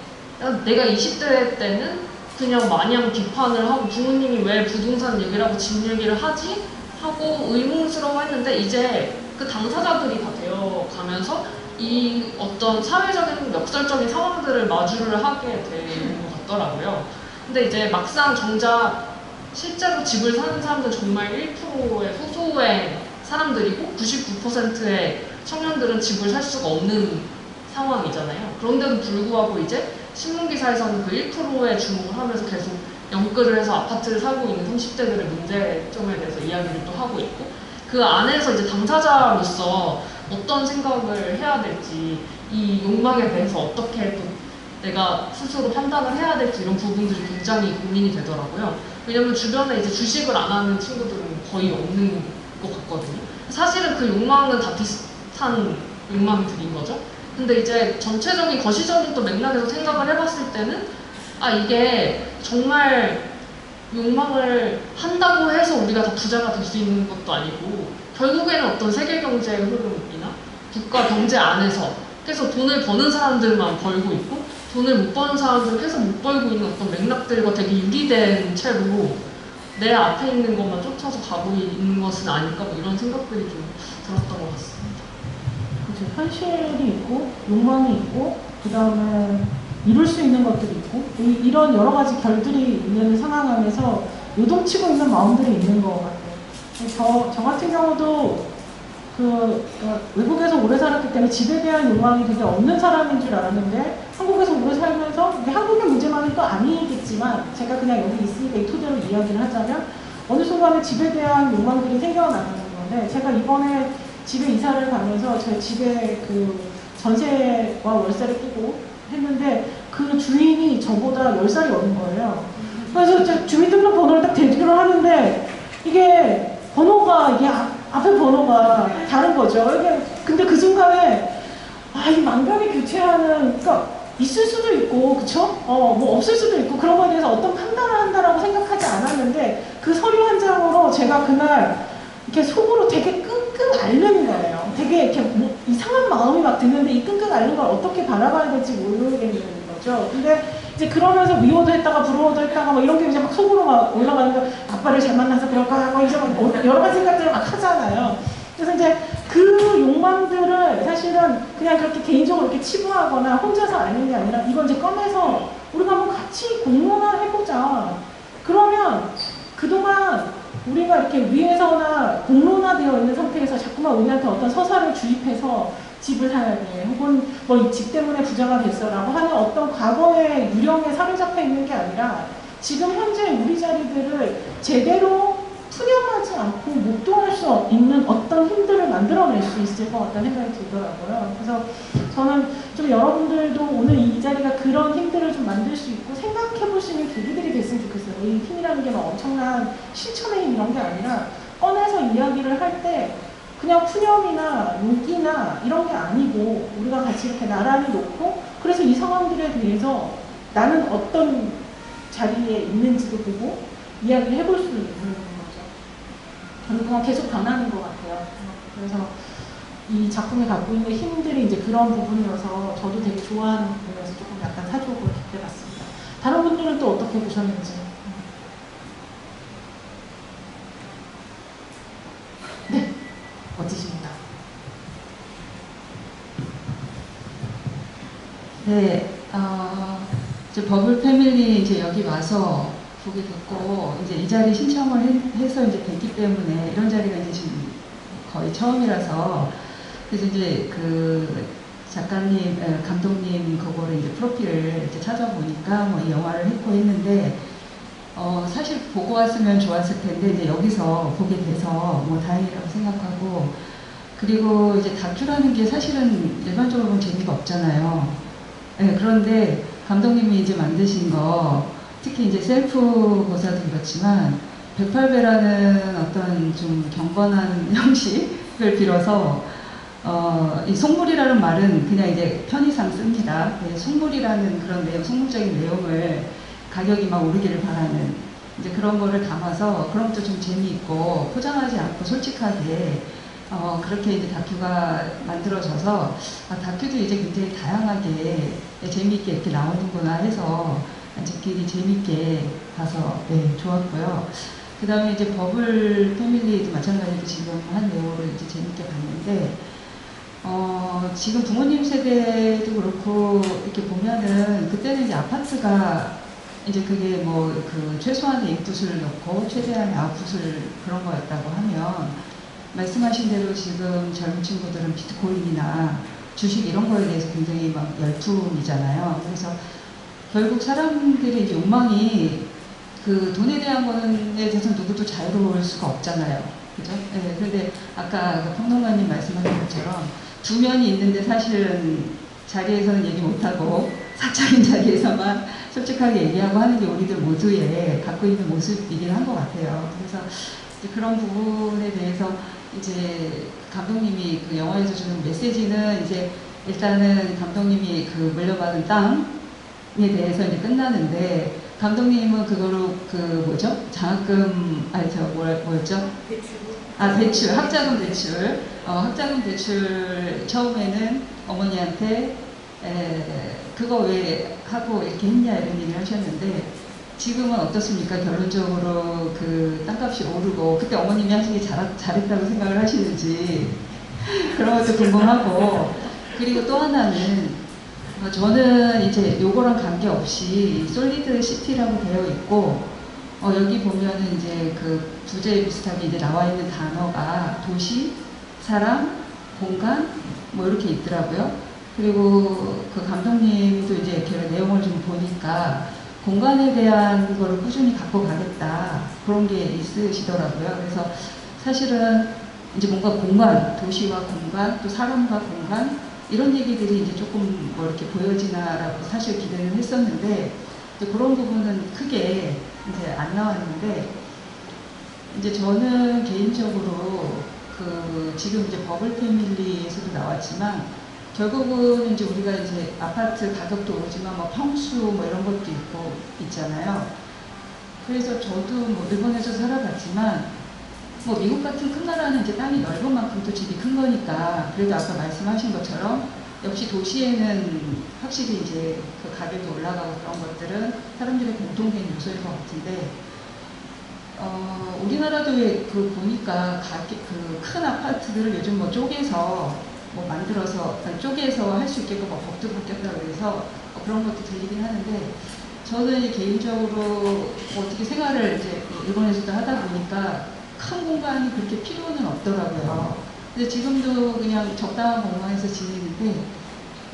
내가 20대 때는 그냥 마냥 비판을 하고 부모님이 왜 부동산 얘기를 하고 집 얘기를 하지? 하고 의문스러워 했는데 이제 그 당사자들이 다 되어가면서 이 어떤 사회적인 역설적인 상황들을 마주를 하게 되는 것 같더라고요. 근데 이제 막상 정작 실제로 집을 사는 사람들은 정말 1%의 소수의 사람들이고 99%의 청년들은 집을 살 수가 없는 상황이잖아요. 그런데도 불구하고 이제 신문기사에서는 그 1%에 주목을 하면서 계속 영끌을 해서 아파트를 사고 있는 30대들의 문제점에 대해서 이야기를 또 하고 있고 그 안에서 이제 당사자로서 어떤 생각을 해야 될지 이 욕망에 대해서 어떻게 또 내가 스스로 판단을 해야 될지 이런 부분들이 굉장히 고민이 되더라고요. 왜냐면 주변에 이제 주식을 안 하는 친구들은 거의 없는 것 같거든요. 사실은 그 욕망은 다 비슷한 욕망들인 거죠. 근데 이제 전체적인 거시적인 또 맥락에서 생각을 해봤을 때는 이게 정말 욕망을 한다고 해서 우리가 다 부자가 될 수 있는 것도 아니고 결국에는 어떤 세계 경제의 흐름이나 국가 경제 안에서 계속 돈을 버는 사람들만 벌고 있고 돈을 못 버는 사람들은 계속 못 벌고 있는 어떤 맥락들과 되게 유리된 채로 내 앞에 있는 것만 쫓아서 가고 있는 것은 아닐까 뭐 이런 생각들이 좀 들었던 것 같습니다. 그렇죠. 현실이 있고 욕망이 있고 그 다음에 이룰 수 있는 것들이 있고 이런 여러 가지 결들이 있는 상황 안에서 요동치고 있는 마음들이 있는 것 같아요. 저 같은 경우도 외국에서 오래 살았기 때문에 집에 대한 욕망이 되게 없는 사람인 줄 알았는데 한국에서 오래 살면서 이게 한국의 문제만은 또 아니겠지만 제가 그냥 여기 있으니까 이 토대로 이야기를 하자면 어느 순간에 집에 대한 욕망들이 생겨나는 건데 제가 이번에 집에 이사를 가면서 제 집에 그 전세와 월세를 끼고 했는데 그 주인이 저보다 10살이 어린 거예요. 그래서 제 주민등록번호를 딱 대기를 하는데 이게 번호가 앞에 번호가 다른 거죠. 근데 그 순간에 이 만병이 교체하는 그러니까 있을 수도 있고 그쵸? 뭐 없을 수도 있고 그런 거에 대해서 어떤 판단을 한다라고 생각하지 않았는데 그 서류 한 장으로 제가 그날 이렇게 속으로 되게 끙끙 앓는 거예요. 되게 이렇게 뭐 이상한 마음이 막 드는데 이 끙끙 앓는 걸 어떻게 바라봐야 될지 모르겠는 거죠. 근데 이제 그러면서 미워도 했다가 부러워도 했다가 뭐 이런 게 이제 막 속으로 막 올라가는 거 아빠를 잘 만나서 그럴까 막 이제 막 여러 가지 생각들을 막 하잖아요. 그래서 이제 그 욕망들을 사실은 그냥 그렇게 개인적으로 이렇게 치부하거나 혼자서 앓는 게 아니라 이걸 이제 꺼내서 우리가 한번 같이 공론화 해보자. 그러면 그동안 우리가 이렇게 위에서나 공론화되어 있는 상태에서 자꾸만 우리한테 어떤 서사를 주입해서 집을 사야 돼 혹은 뭐 집 때문에 부자가 됐어라고 하는 어떤 과거의 유령에 사로잡혀 있는 게 아니라 지금 현재 우리 자리들을 제대로 푸념하지 않고 목도할 수 있는 어떤 힘들을 만들어낼 수 있을 것 같다는 생각이 들더라고요. 그래서 저는 좀 여러분들도 오늘 이 자리가 그런 힘들을 좀 만들 수 있고 생각해 볼 수 있는 계기들이 됐으면 좋겠어요. 이 힘이라는 게 막 엄청난 실천의 힘 이런 게 아니라 꺼내서 이야기를 할 때 그냥 푸념이나 욕이나 이런 게 아니고 우리가 같이 이렇게 나란히 놓고 그래서 이 상황들에 대해서 나는 어떤 자리에 있는지도 보고 이야기를 해볼 수 있는 거죠. 저는 그냥 계속 변하는 것 같아요. 그래서 이 작품이 갖고 있는 힘들이 이제 그런 부분이어서 저도 되게 좋아하는 부분이어서 조금 약간 사족을 해봤습니다. 다른 분들은 또 어떻게 보셨는지. 네, 멋지십니다. 네, 이제 버블 패밀리 이제 여기 와서 보게 됐고, 이제 이 자리 신청을 해서 이제 됐기 때문에 이런 자리가 이제 지금 거의 처음이라서, 그래서 이제 그 작가님, 감독님 그거를 이제 프로필을 이제 찾아보니까 뭐 이 영화를 했고 했는데, 사실 보고 왔으면 좋았을 텐데, 이제 여기서 보게 돼서 뭐 다행이라고 생각하고, 그리고 이제 다큐라는 게 사실은 일반적으로는 재미가 없잖아요. 네, 그런데 감독님이 이제 만드신 거, 특히 이제 셀프 고사도 그렇지만 108배라는 어떤 좀 경건한 형식을 빌어서 이 속물이라는 말은 그냥 이제 편의상 씁니다. 네, 속물이라는 그런 내용, 속물적인 내용을 가격이 막 오르기를 바라는 이제 그런 거를 담아서 그런 것도 좀 재미있고 포장하지 않고 솔직하게 그렇게 이제 다큐가 만들어져서 다큐도 이제 굉장히 다양하게 재미있게 이렇게 나오는구나 해서 저끼리 재미있게 봐서 네, 좋았고요. 그 다음에 이제 버블 패밀리도 마찬가지로 지금 한 내용을 이제 재미있게 봤는데 지금 부모님 세대도 그렇고 이렇게 보면은 그때는 이제 아파트가 이제 그게 뭐 그 최소한의 인풋을 넣고 최대한의 아웃풋을 그런 거였다고 하면 말씀하신 대로 지금 젊은 친구들은 비트코인이나 주식 이런 거에 대해서 굉장히 막 열풍이잖아요. 그래서 결국 사람들의 이제 욕망이 그 돈에 대한 거에 대해서 누구도 자유로울 수가 없잖아요. 그죠? 네, 그런데 아까 그 평론가님 말씀하신 것처럼 두 면이 있는데 사실은 자리에서는 얘기 못하고 사적인 자리에서만 솔직하게 얘기하고 하는 게 우리들 모두의 갖고 있는 모습이긴 한 것 같아요. 그래서 이제 그런 부분에 대해서 이제 감독님이 그 영화에서 주는 메시지는 이제 일단은 감독님이 그 물려받은 땅에 대해서 이제 끝나는데 감독님은 그거로 그 뭐죠? 장학금 뭐였죠? 대출, 학자금 대출. 학자금 대출 처음에는 어머니한테 그거 왜 하고 이렇게 했냐 이런 얘기를 하셨는데 지금은 어떻습니까? 결론적으로 그 땅값이 오르고 그때 어머님이 하시기 잘했다고 생각을 하시는지 그런 것도 궁금하고 그리고 또 하나는 저는 이제 요거랑 관계없이 솔리드 시티라고 되어 있고 여기 보면은 이제 그 부제에 비슷하게 이제 나와 있는 단어가 도시, 사람, 공간 뭐 이렇게 있더라고요. 그리고 그 감독님도 이제 이렇게 내용을 좀 보니까 공간에 대한 거를 꾸준히 갖고 가겠다 그런 게 있으시더라고요. 그래서 사실은 이제 뭔가 공간, 도시와 공간, 또 사람과 공간 이런 얘기들이 이제 조금 뭐 이렇게 보여지나라고 사실 기대는 했었는데 이제 그런 부분은 크게 이제 안 나왔는데 이제 저는 개인적으로 그 지금 이제 버블 패밀리에서도 나왔지만 결국은 이제 우리가 이제 아파트 가격도 오르지만 뭐 평수 뭐 이런 것도 있고 있잖아요. 그래서 저도 뭐 일본에서 살아봤지만 뭐 미국 같은 큰 나라는 이제 땅이 넓은 만큼 또 집이 큰 거니까 그래도 아까 말씀하신 것처럼 역시 도시에는 확실히 이제 그 가격이 올라가고 그런 것들은 사람들의 공통된 요소일 것 같은데 우리나라도 왜 그 보니까 그 큰 아파트들을 요즘 뭐 쪼개서 뭐 만들어서 쪼개서 할 수 있게끔 뭐 법도 바뀌었다고 그래서 그런 것도 들리긴 하는데 저는 이제 개인적으로 어떻게 생활을 이제 일본에서도 하다 보니까 큰 공간이 그렇게 필요는 없더라고요. 근데 지금도 그냥 적당한 공간에서 지내는데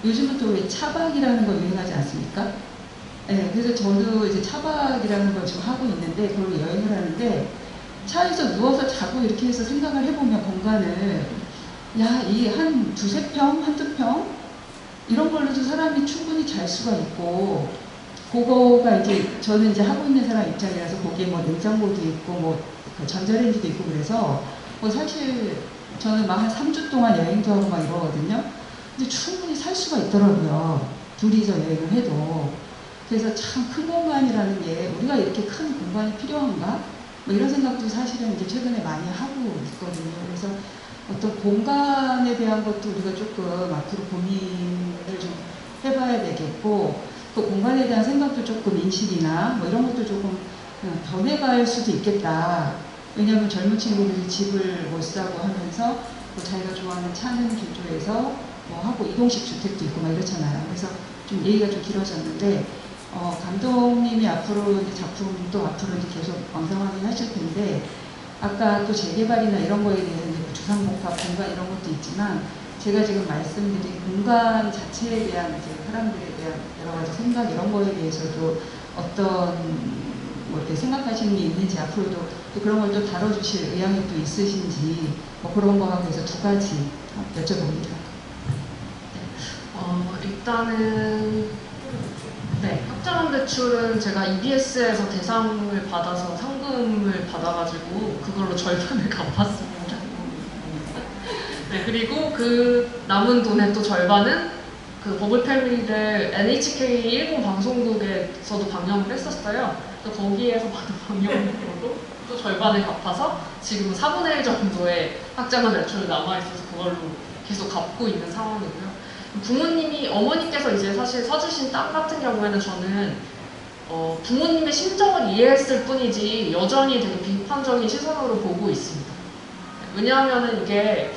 요즘은 또 왜 차박이라는 거 유행하지 않습니까? 네, 그래서 저도 이제 차박이라는 걸 지금 하고 있는데 그걸 여행을 하는데 차에서 누워서 자고 이렇게 해서 생각을 해보면 공간을 야, 이 한 두세 평, 한두 평 이런 걸로도 사람이 충분히 잘 수가 있고 그거가 이제 저는 이제 하고 있는 사람 입장이라서 거기에 뭐 냉장고도 있고 뭐 전자레인지도 있고 그래서 뭐 사실 저는 막 한 3주 동안 여행도 하고 막 이러거든요. 근데 충분히 살 수가 있더라고요. 둘이서 여행을 해도. 그래서 참 큰 공간이라는 게 우리가 이렇게 큰 공간이 필요한가? 뭐 이런 생각도 사실은 이제 최근에 많이 하고 있거든요. 그래서 어떤 공간에 대한 것도 우리가 조금 앞으로 고민을 좀 해봐야 되겠고, 그 공간에 대한 생각도 조금 인식이나 뭐 이런 것도 조금 변해갈 수도 있겠다. 왜냐하면 젊은 친구들이 집을 못 사고 하면서 뭐 자기가 좋아하는 차는 주조해서 뭐 하고 이동식 주택도 있고 막 이렇잖아요. 그래서 좀 얘기가 좀 길어졌는데, 감독님이 앞으로 이제 작품도 앞으로 이제 계속 왕성하게 하실 텐데, 아까 또 재개발이나 이런 거에 대해서 이제 주상복합 공간 이런 것도 있지만, 제가 지금 말씀드린 공간 자체에 대한 이제 사람들에 대한 여러 가지 생각 이런 거에 대해서도 어떤 뭐 이렇게 생각하시는 게 있는지, 앞으로도 또 그런 걸 또 다뤄주실 의향이 또 있으신지, 뭐 그런 거하고 해서 두 가지 여쭤봅니다. 일단은 네, 학자금 대출은 제가 EBS에서 대상을 받아서 상금을 받아가지고 그걸로 절반을 갚았습니다. 네, 그리고 그 남은 돈의 또 절반은 그 버블 패밀리를 NHK 10 방송국에서도 방영을 했었어요. 거기에서 받은 방영으로 또 절반을 갚아서 지금 4분의 1 정도의 학자금 대출이 남아있어서 그걸로 계속 갚고 있는 상황이고요. 부모님이, 어머니께서 이제 사실 사주신 땅 같은 경우에는 저는 부모님의 심정을 이해했을 뿐이지 여전히 되게 비판적인 시선으로 보고 있습니다. 왜냐하면은 이게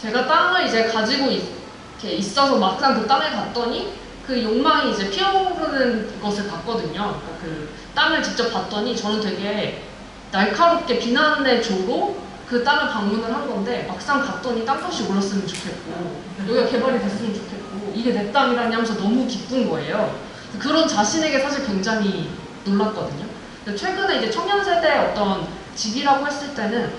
제가 땅을 이제 가지고 이렇게 있어서 막상 그 땅에 갔더니 그 욕망이 이제 피어오르는 것을 봤거든요. 그러니까 그 땅을 직접 봤더니 저는 되게 날카롭게 비난의 조로 그 땅을 방문을 한 건데, 막상 갔더니 땅값이 올랐으면 좋겠고 여기가 개발이 됐으면 좋겠고 이게 내 땅이라니 하면서 너무 기쁜 거예요. 그런 자신에게 사실 굉장히 놀랐거든요. 최근에 이제 청년 세대의 어떤 집이라고 했을 때는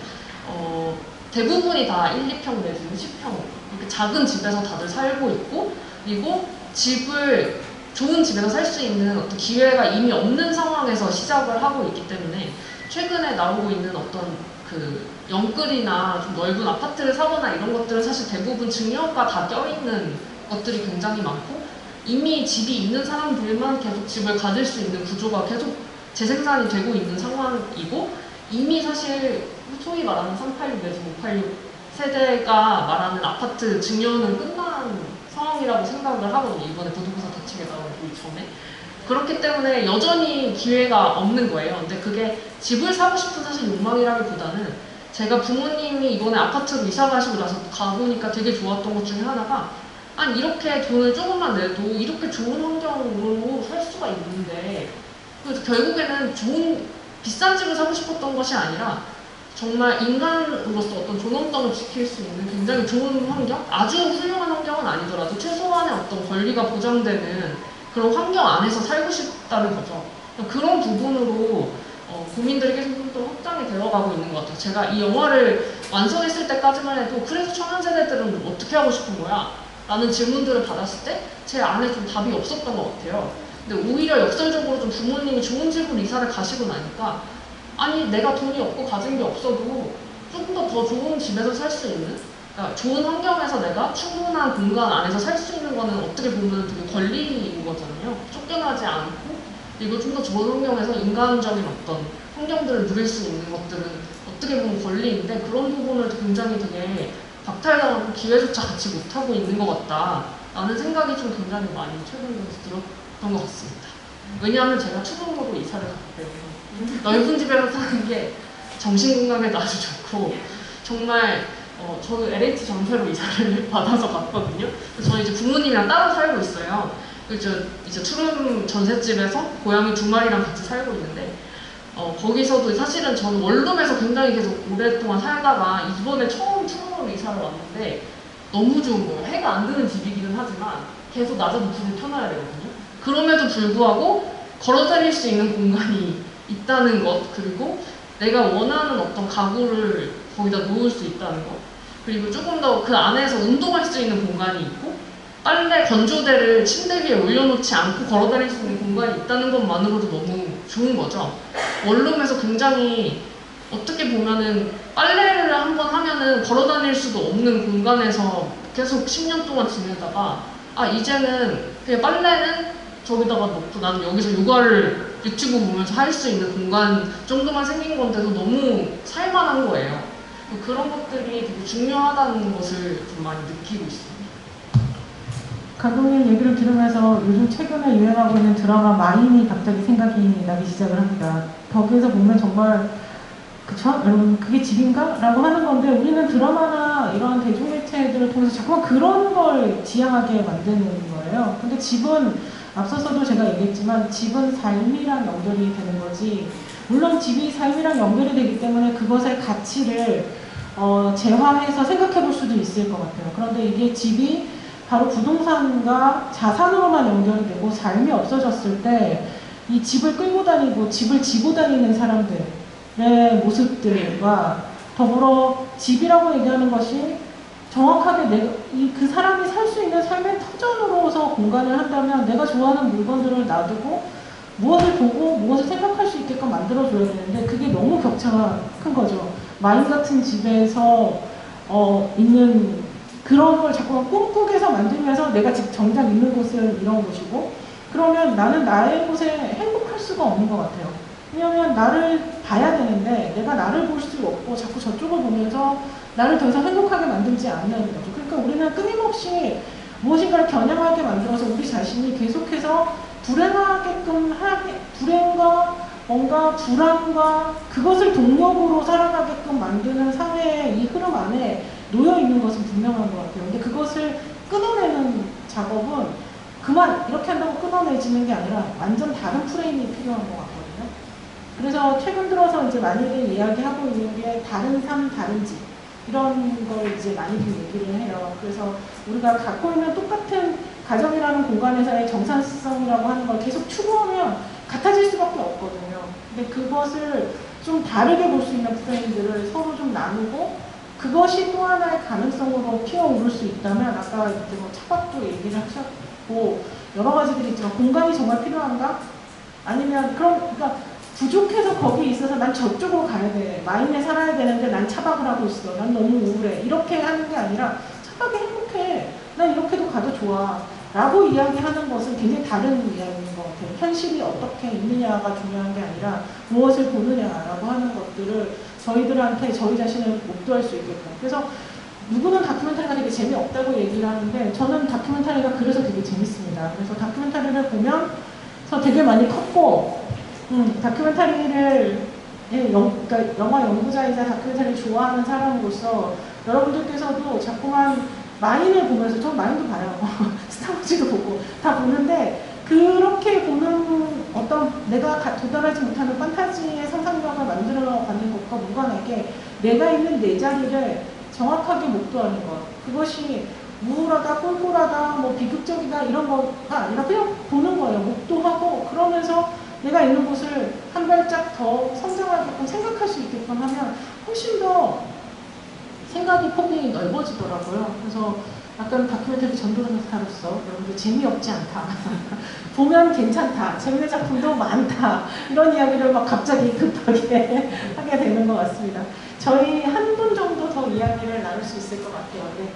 대부분이 다 1, 2평 내지는 10평 이렇게 작은 집에서 다들 살고 있고, 그리고 집을 좋은 집에서 살 수 있는 어떤 기회가 이미 없는 상황에서 시작을 하고 있기 때문에 최근에 나오고 있는 어떤 그 영끌이나 좀 넓은 아파트를 사거나 이런 것들은 사실 대부분 증여가 다 껴있는 것들이 굉장히 많고, 이미 집이 있는 사람들만 계속 집을 가질 수 있는 구조가 계속 재생산이 되고 있는 상황이고, 이미 사실 소위 말하는 386 내지 586 세대가 말하는 아파트 증여는 끝난 상황이라고 생각을 하거든요. 이번에 부동산 대책에 나오기 전에. 그렇기 때문에 여전히 기회가 없는 거예요. 근데 그게 집을 사고 싶은 사실 욕망이라기보다는, 제가 부모님이 이번에 아파트로 이사 가시고 나서 가보니까 되게 좋았던 것 중에 하나가, 아니 이렇게 돈을 조금만 내도 이렇게 좋은 환경으로 살 수가 있는데, 그래서 결국에는 비싼 집을 사고 싶었던 것이 아니라 정말 인간으로서 어떤 존엄성을 지킬 수 있는 굉장히 좋은 환경? 아주 훌륭한 환경은 아니더라도 최소한의 어떤 권리가 보장되는 그런 환경 안에서 살고 싶다는 거죠. 그런 부분으로 국민들이 계속 또 확장이 되어가고 있는 것 같아요. 제가 이 영화를 완성했을 때까지만 해도 그래서 청년 세대들은 어떻게 하고 싶은 거야? 라는 질문들을 받았을 때 제 안에 좀 답이 없었던 것 같아요. 근데 오히려 역설적으로 좀 부모님이 좋은 집으로 이사를 가시고 나니까, 아니 내가 돈이 없고 가진 게 없어도 조금 더 좋은 집에서 살 수 있는, 그러니까 좋은 환경에서 내가 충분한 공간 안에서 살 수 있는 거는 어떻게 보면 되게 권리인 거잖아요. 쫓겨나지 않고, 그리고 좀 더 좋은 환경에서 인간적인 어떤 환경들을 누릴 수 있는 것들은 어떻게 보면 권리인데, 그런 부분을 굉장히 되게 박탈당하고 기회조차 갖지 못하고 있는 것 같다라는 생각이 좀 굉장히 많이 최근 들어서 들었던 것 같습니다. 왜냐하면 제가 추동으로 이사를 갔기 때문에 넓은 집에서 사는 게 정신건강에도 아주 좋고, 정말 저는 LH 전세로 이사를 받아서 갔거든요. 그래서 저는 이제 부모님이랑 따로 살고 있어요. 이제 투룸 전셋집에서 고양이 2마리랑 같이 살고 있는데, 거기서도 사실은 저는 원룸에서 굉장히 계속 오랫동안 살다가 이번에 처음 투룸으로 이사를 왔는데 너무 좋은 거예요. 해가 안 드는 집이기는 하지만 계속 낮에도 불을 켜놔야 되거든요. 그럼에도 불구하고 걸어다닐 수 있는 공간이 있다는 것, 그리고 내가 원하는 어떤 가구를 거기다 놓을 수 있다는 것, 그리고 조금 더 그 안에서 운동할 수 있는 공간이 있고, 빨래 건조대를 침대 위에 올려놓지 않고 걸어다닐 수 있는 공간이 있다는 것만으로도 너무 좋은 거죠. 원룸에서 굉장히 어떻게 보면은 빨래를 한번 하면은 걸어다닐 수도 없는 공간에서 계속 10년 동안 지내다가, 이제는 그냥 빨래는 저기다가 놓고 나는 여기서 유튜브 보면서 할 수 있는 공간 정도만 생긴 건데도 너무 살만한 거예요. 그런 것들이 되게 중요하다는 것을 좀 많이 느끼고 있어요. 감독님 얘기를 들으면서 요즘 최근에 유행하고 있는 드라마 마인이 갑자기 생각이 나기 시작을 합니다. 거기에서 보면 정말 그쵸? 여러분 그게 집인가? 라고 하는 건데 우리는 드라마나 이런 대중매체들을 통해서 자꾸만 그런 걸 지향하게 만드는 거예요. 근데 집은 앞서서도 제가 얘기했지만 집은 삶이랑 연결이 되는 거지 물론 집이 삶이랑 연결이 되기 때문에 그것의 가치를 재화해서 생각해 볼 수도 있을 것 같아요. 그런데 이게 집이 바로 부동산과 자산으로만 연결되고 삶이 없어졌을 때 이 집을 끌고 다니고 집을 지고 다니는 사람들의 모습들과 더불어 집이라고 얘기하는 것이 정확하게 그 사람이 살 수 있는 삶의 터전으로서 공간을 한다면 내가 좋아하는 물건들을 놔두고 무엇을 보고 무엇을 생각할 수 있게끔 만들어줘야 되는데 그게 너무 격차가 큰 거죠. 마인 같은 집에서 있는 그런 걸 자꾸만 꿈꾸게서 만들면서 내가 지금 정작 있는 곳은 이런 곳이고 그러면 나는 나의 곳에 행복할 수가 없는 것 같아요. 왜냐하면 나를 봐야 되는데 내가 나를 볼 수 없고 자꾸 저쪽을 보면서 나를 더 이상 행복하게 만들지 않는 거죠. 그러니까 우리는 끊임없이 무엇인가를 겨냥하게 만들어서 우리 자신이 계속해서 불행과 뭔가 불안과 그것을 동력으로 살아가게끔 만드는 사회의 이 흐름 안에 놓여 있는 것은 분명한 것 같아요. 근데 그것을 끊어내는 작업은 그만 이렇게 한다고 끊어내지는 게 아니라 완전 다른 프레임이 필요한 것 같거든요. 그래서 최근 들어서 이제 많이들 이야기하고 있는 게 다른 삶, 다른 집 이런 걸 이제 많이들 얘기를 해요. 그래서 우리가 갖고 있는 똑같은 가정이라는 공간에서의 정산성이라고 하는 걸 계속 추구하면 같아질 수밖에 없거든요. 근데 그것을 좀 다르게 볼 수 있는 프레임들을 서로 좀 나누고 그것이 또 하나의 가능성으로 피어오를 수 있다면 아까 이제 뭐 차박도 얘기를 하셨고 여러 가지들이 있지만 공간이 정말 필요한가? 아니면 그러니까 부족해서 거기 있어서 난 저쪽으로 가야 돼. 마인에 살아야 되는데 난 차박을 하고 있어. 난 너무 우울해. 이렇게 하는 게 아니라 차박이 행복해. 난 이렇게도 가도 좋아. 라고 이야기하는 것은 굉장히 다른 이야기인 것 같아요. 현실이 어떻게 있느냐가 중요한 게 아니라 무엇을 보느냐라고 하는 것들을 저희들한테 저희 자신을 목도할 수 있게끔. 그래서 누구는 다큐멘터리가 되게 재미없다고 얘기를 하는데 저는 다큐멘터리가 그래서 되게 재밌습니다. 그래서 다큐멘터리를 보면서 되게 많이 컸고 다큐멘터리를 그러니까 영화 연구자이자 다큐멘터리를 좋아하는 사람으로서 여러분들께서도 자꾸만 마인을 보면서 전 마인도 봐요. 스타워즈도 보고 다 보는데 그렇게 보는 어떤 내가 도달하지 못하는 판타지의 상상력을 만들어가는 것과 무관하게 내가 있는 내 자리를 정확하게 목도하는 것. 그것이 우울하다, 꼴꼴하다, 뭐 비극적이다 이런 거가 아니라 그냥 보는 거예요. 목도하고 그러면서 내가 있는 곳을 한 발짝 더 성장하게끔 생각할 수 있게끔 하면 훨씬 더 생각의 폭이 넓어지더라고요. 그래서 약간 다큐멘터리 전도사로서 여러분들 재미없지 않다. 보면 괜찮다. 재밌는 작품도 많다. 이런 이야기를 막 갑자기 급하게 하게 되는 것 같습니다. 저희 한 분 정도 더 이야기를 나눌 수 있을 것 같아요. 네,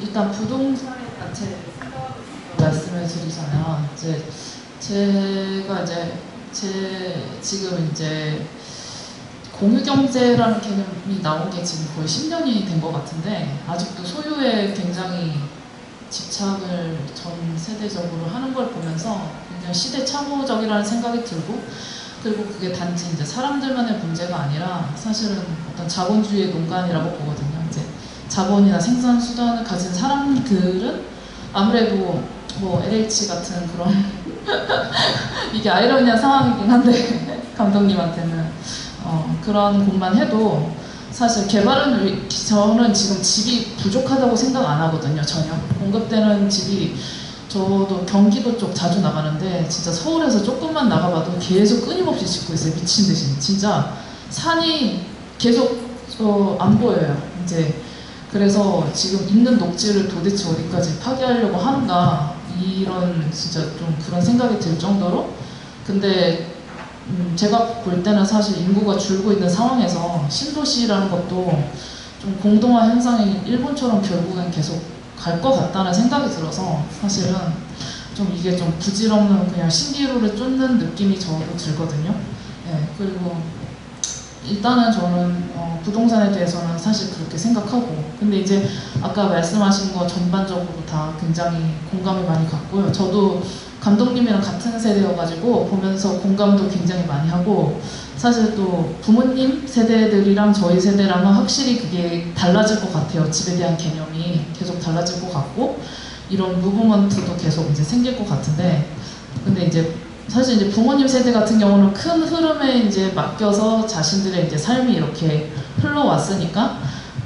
일단 부동산의 자체를 말씀을 드리잖아요. 제가 지금 공유경제라는 개념이 나온 게 지금 거의 10년이 된 것 같은데 아직도 소유에 굉장히 집착을 전 세대적으로 하는 걸 보면서 굉장히 시대착오적이라는 생각이 들고 그리고 그게 단지 이제 사람들만의 문제가 아니라 사실은 어떤 자본주의의 농간이라고 보거든요. 이제 자본이나 생산 수단을 가진 사람들은 아무래도 뭐 LH 같은 그런 이게 아이러니한 상황이긴 한데 감독님한테는 그런 곳만 해도 사실 개발은 저는 지금 집이 부족하다고 생각 안 하거든요. 전혀 공급되는 집이 저도 경기도 쪽 자주 나가는데 진짜 서울에서 조금만 나가봐도 계속 끊임없이 짓고 있어요. 미친 듯이 진짜 산이 계속 안 보여요. 이제 그래서 지금 있는 녹지를 도대체 어디까지 파괴하려고 하는가 이런 진짜 좀 그런 생각이 들 정도로 근데 제가 볼 때는 사실 인구가 줄고 있는 상황에서 신도시라는 것도 좀 공동화 현상이 일본처럼 결국엔 계속 갈 것 같다는 생각이 들어서 사실은 좀 이게 좀 부질없는 그냥 신기루를 쫓는 느낌이 저도 들거든요. 네, 그리고 일단은 저는 부동산에 대해서는 사실 그렇게 생각하고, 근데 이제 아까 말씀하신 거 전반적으로 다 굉장히 공감을 많이 갔고요. 저도 감독님이랑 같은 세대여가지고 보면서 공감도 굉장히 많이 하고, 사실 또 부모님 세대들이랑 저희 세대랑은 확실히 그게 달라질 것 같아요. 집에 대한 개념이 계속 달라질 것 같고, 이런 무브먼트도 계속 이제 생길 것 같은데, 근데 이제 사실 이제 부모님 세대 같은 경우는 큰 흐름에 이제 맡겨서 자신들의 이제 삶이 이렇게 흘러왔으니까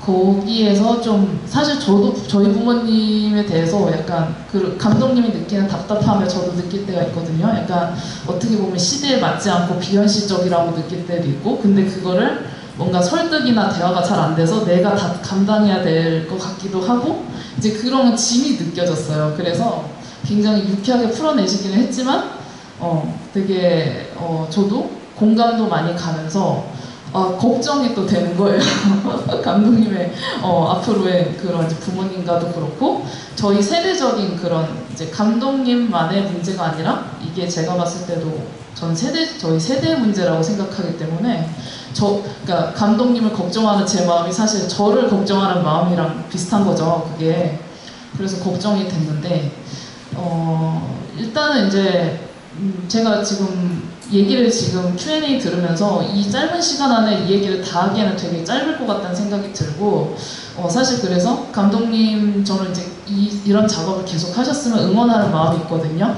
거기에서 좀 사실 저도 저희 부모님에 대해서 약간 그 감독님이 느끼는 답답함을 저도 느낄 때가 있거든요. 약간 어떻게 보면 시대에 맞지 않고 비현실적이라고 느낄 때도 있고, 근데 그거를 뭔가 설득이나 대화가 잘 안 돼서 내가 다 감당해야 될 것 같기도 하고, 이제 그런 짐이 느껴졌어요. 그래서 굉장히 유쾌하게 풀어내시기는 했지만 되게 저도 공감도 많이 가면서 걱정이 또 되는 거예요. 감독님의 앞으로의 그런 이제 부모님과도 그렇고, 저희 세대적인 그런 이제 감독님만의 문제가 아니라 이게 제가 봤을 때도 저희 세대의 문제라고 생각하기 때문에 그러니까 감독님을 걱정하는 제 마음이 사실 저를 걱정하는 마음이랑 비슷한 거죠. 그게. 그래서 걱정이 됐는데 일단은 이제 제가 지금 얘기를 지금 Q&A 들으면서 이 짧은 시간 안에 이 얘기를 다 하기에는 되게 짧을 것 같다는 생각이 들고, 사실 그래서 감독님 저는 이제 이런 작업을 계속 하셨으면 응원하는 마음이 있거든요.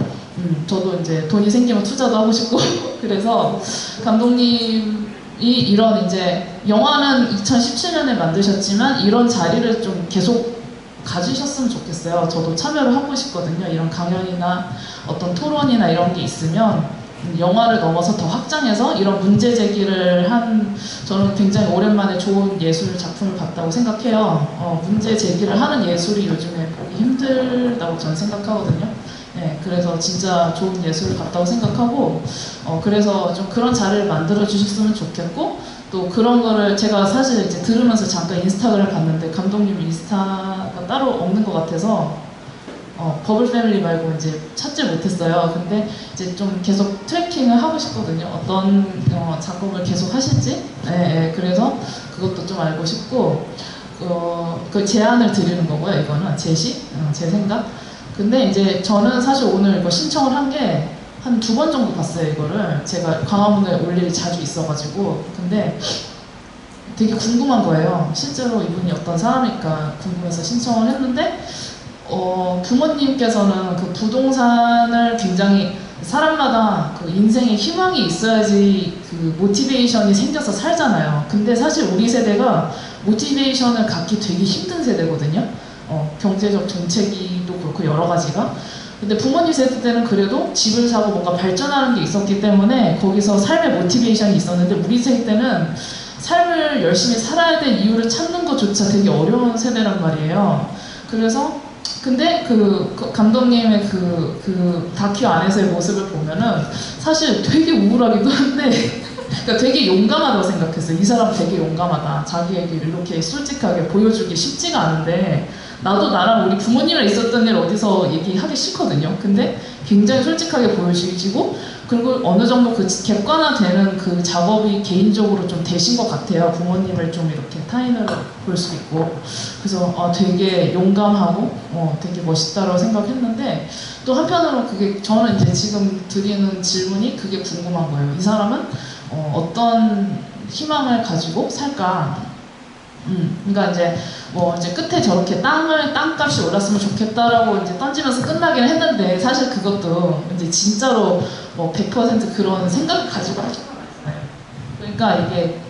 저도 이제 돈이 생기면 투자도 하고 싶고 그래서 감독님이 이런 이제 영화는 2017년에 만드셨지만 이런 자리를 좀 계속 가지셨으면 좋겠어요. 저도 참여를 하고 싶거든요. 이런 강연이나 어떤 토론이나 이런 게 있으면 영화를 넘어서 더 확장해서 이런 문제 제기를 저는 굉장히 오랜만에 좋은 예술 작품을 봤다고 생각해요. 문제 제기를 하는 예술이 요즘에 보기 힘들다고 저는 생각하거든요. 네, 그래서 진짜 좋은 예술을 봤다고 생각하고, 그래서 좀 그런 자리를 만들어 주셨으면 좋겠고, 또 그런 거를 제가 사실 이제 들으면서 잠깐 인스타그램을 봤는데 감독님 인스타가 따로 없는 것 같아서 버블 패밀리 말고 이제 찾지 못했어요. 근데 이제 좀 계속 트래킹을 하고 싶거든요. 어떤 작업을 계속 하실지. 그래서 그것도 좀 알고 싶고, 그 제안을 드리는 거고요. 이거는 제 생각. 근데 이제 저는 사실 오늘 이거 신청을 한 게 한 2번 정도 봤어요. 이거를 제가 광화문에 올 일이 자주 있어가지고. 근데 되게 궁금한 거예요. 실제로 이분이 어떤 사람일까 궁금해서 신청을 했는데, 부모님께서는 그 부동산을 굉장히 사람마다 그 인생에 희망이 있어야지 그 모티베이션이 생겨서 살잖아요. 근데 사실 우리 세대가 모티베이션을 갖기 되게 힘든 세대거든요. 경제적 정책이도 그렇고 여러 가지가. 근데 부모님 세대 때는 그래도 집을 사고 뭔가 발전하는 게 있었기 때문에 거기서 삶의 모티베이션이 있었는데, 우리 세대 때는 삶을 열심히 살아야 될 이유를 찾는 것조차 되게 어려운 세대란 말이에요. 그래서 근데 그 감독님의 그 다큐 안에서의 모습을 보면은 사실 되게 우울하기도 한데 그러니까 되게 용감하다고 생각했어요. 이 사람 되게 용감하다. 자기 얘기를 이렇게 솔직하게 보여주기 쉽지가 않은데, 나도 나랑 우리 부모님이랑 있었던 일 어디서 얘기하기 싫거든요. 근데 굉장히 솔직하게 보여주시고, 그리고 어느 정도 그 객관화되는 그 작업이 개인적으로 좀 되신 것 같아요. 부모님을 좀 이렇게 타인으로 볼 수 있고. 그래서 되게 용감하고 되게 멋있다고 생각했는데, 또 한편으로 그게 저는 이제 지금 드리는 질문이 그게 궁금한 거예요. 이 사람은 어떤 희망을 가지고 살까? 그러니까 이제 이제 끝에 저렇게 땅값이 올랐으면 좋겠다라고 이제 던지면서 끝나긴 했는데, 사실 그것도 이제 진짜로 100% 그런 생각을 가지고 하지 않았어요. 그러니까 이게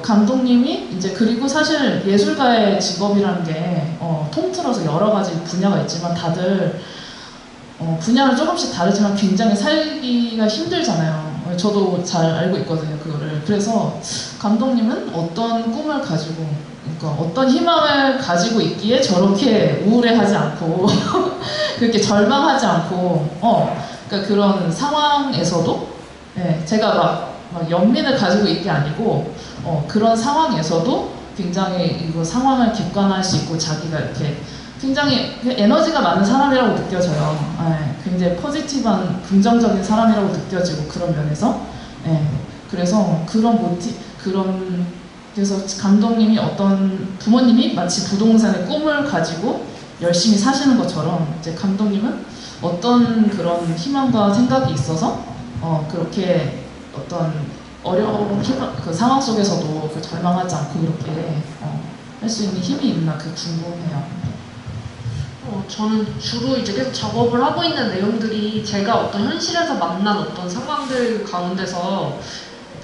감독님이 이제, 그리고 사실 예술가의 직업이라는 게 통틀어서 여러 가지 분야가 있지만 다들 분야는 조금씩 다르지만 굉장히 살기가 힘들잖아요. 저도 잘 알고 있거든요, 그거를. 그래서 감독님은 어떤 꿈을 가지고, 그러니까 어떤 희망을 가지고 있기에 저렇게 우울해하지 않고 그렇게 절망하지 않고 그러니까 그런 상황에서도 제가 막 연민을 가지고 있는 게 아니고 그런 상황에서도 굉장히 이거 상황을 객관화할 수 있고 자기가 이렇게 굉장히 에너지가 많은 사람이라고 느껴져요. 예, 굉장히 포지티브한 긍정적인 사람이라고 느껴지고 그런 면에서 예, 그래서 그래서 감독님이 어떤 부모님이 마치 부동산의 꿈을 가지고 열심히 사시는 것처럼 이제 감독님은 어떤 그런 희망과 생각이 있어서 그렇게 어떤 어려운 그 상황 속에서도 그 절망하지 않고 이렇게 할 수 있는 힘이 있나 그 궁금해요. 저는 주로 이제 계속 작업을 하고 있는 내용들이 제가 어떤 현실에서 만난 어떤 상황들 가운데서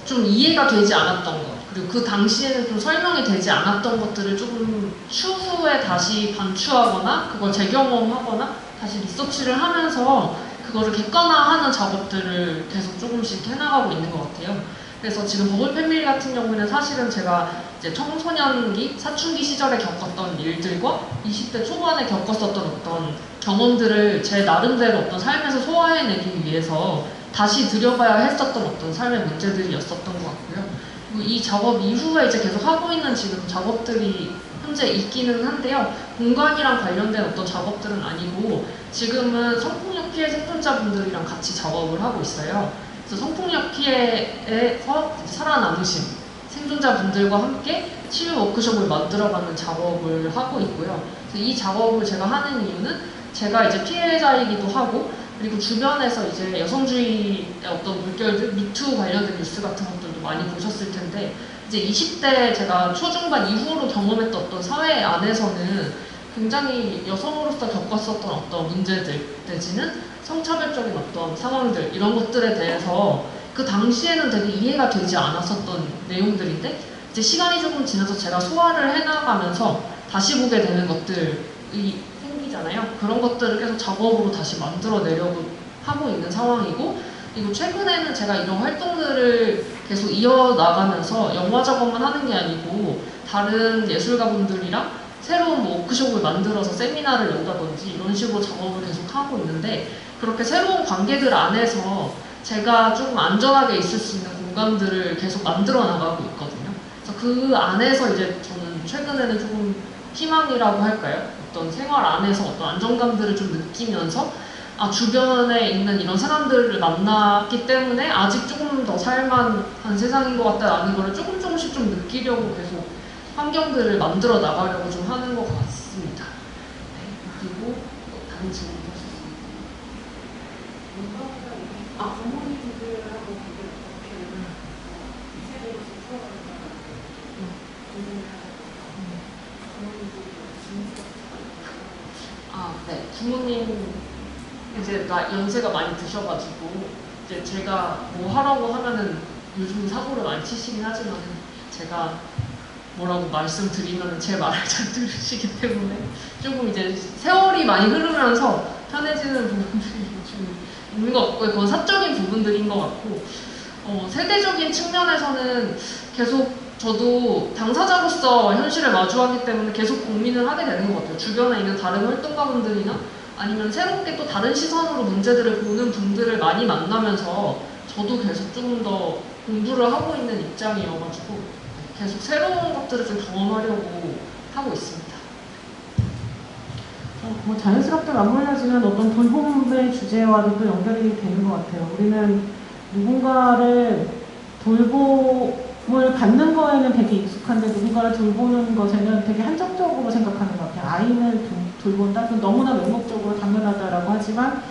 좀 이해가 되지 않았던 것, 그리고 그 당시에는 좀 설명이 되지 않았던 것들을 조금 추후에 다시 반추하거나 그걸 재경험하거나 다시 리서치를 하면서 그거를 객관화하는 작업들을 계속 조금씩 해나가고 있는 것 같아요. 그래서 지금 버블 패밀리 같은 경우에는 사실은 제가 이제 청소년기, 사춘기 시절에 겪었던 일들과 20대 초반에 겪었었던 어떤 경험들을 제 나름대로 어떤 삶에서 소화해내기 위해서 다시 들여봐야 했었던 어떤 삶의 문제들이었었던 것 같고요. 그리고 이 작업 이후에 이제 계속 하고 있는 지금 작업들이 현재 있기는 한데요. 공간이랑 관련된 어떤 작업들은 아니고 지금은 성폭력 피해 생존자분들이랑 같이 작업을 하고 있어요. 그래서 성폭력 피해에서 살아남으신 생존자분들과 함께 치유 워크숍을 만들어가는 작업을 하고 있고요. 그래서 이 작업을 제가 하는 이유는 제가 이제 피해자이기도 하고 그리고 주변에서 이제 여성주의의 어떤 물결들, 미투 관련된 뉴스 같은 것들도 많이 보셨을 텐데 이제 20대 제가 초중반 이후로 경험했던 어떤 사회 안에서는 굉장히 여성으로서 겪었었던 어떤 문제들 내지는 성차별적인 어떤 상황들 이런 것들에 대해서 그 당시에는 되게 이해가 되지 않았었던 내용들인데 이제 시간이 조금 지나서 제가 소화를 해나가면서 다시 보게 되는 것들이 생기잖아요. 그런 것들을 계속 작업으로 다시 만들어내려고 하고 있는 상황이고 그리고 최근에는 제가 이런 활동들을 계속 이어나가면서 영화 작업만 하는 게 아니고 다른 예술가분들이랑 새로운 뭐 워크숍을 만들어서 세미나를 연다든지 이런 식으로 작업을 계속 하고 있는데 그렇게 새로운 관계들 안에서 제가 조금 안전하게 있을 수 있는 공간들을 계속 만들어 나가고 있거든요. 그래서 그 안에서 이제 저는 최근에는 조금 희망이라고 할까요? 어떤 생활 안에서 어떤 안정감들을 좀 느끼면서 주변에 있는 이런 사람들을 만났기 때문에 아직 조금 더 살만한 세상인 것 같다라는 걸 조금씩 좀 느끼려고 계속 환경들을 만들어 나가려고 좀 하는 것 같습니다. 네, 그리고 다른 질문 하셨습니다. 부모님들하고 세대로서 네, 부모님 이제 연세가 많이 드셔가지고 이제 제가 뭐 하라고 하면은 요즘 사고를 많이 치시긴 하지만 제가 뭐라고 말씀드리면 제 말을 잘 들으시기 때문에 조금 이제 세월이 많이 흐르면서 편해지는 부분들이 좀 있는 것 같고 그건 사적인 부분들인 것 같고 세대적인 측면에서는 계속 저도 당사자로서 현실을 마주하기 때문에 계속 고민을 하게 되는 것 같아요. 주변에 있는 다른 활동가분들이나 아니면 새롭게 또 다른 시선으로 문제들을 보는 분들을 많이 만나면서 저도 계속 조금 더 공부를 하고 있는 입장이어가지고 계속 새로운 것들을 좀 경험하려고 하고 있습니다. 뭐 자연스럽게 맞물려지는 어떤 돌봄의 주제와도 또 연결이 되는 것 같아요. 우리는 누군가를 돌봄을 받는 거에는 되게 익숙한데 누군가를 돌보는 것에는 되게 한정적으로 생각하는 것 같아요. 아이를 돌본다? 그건 너무나 맹목적으로 당연하다라고 하지만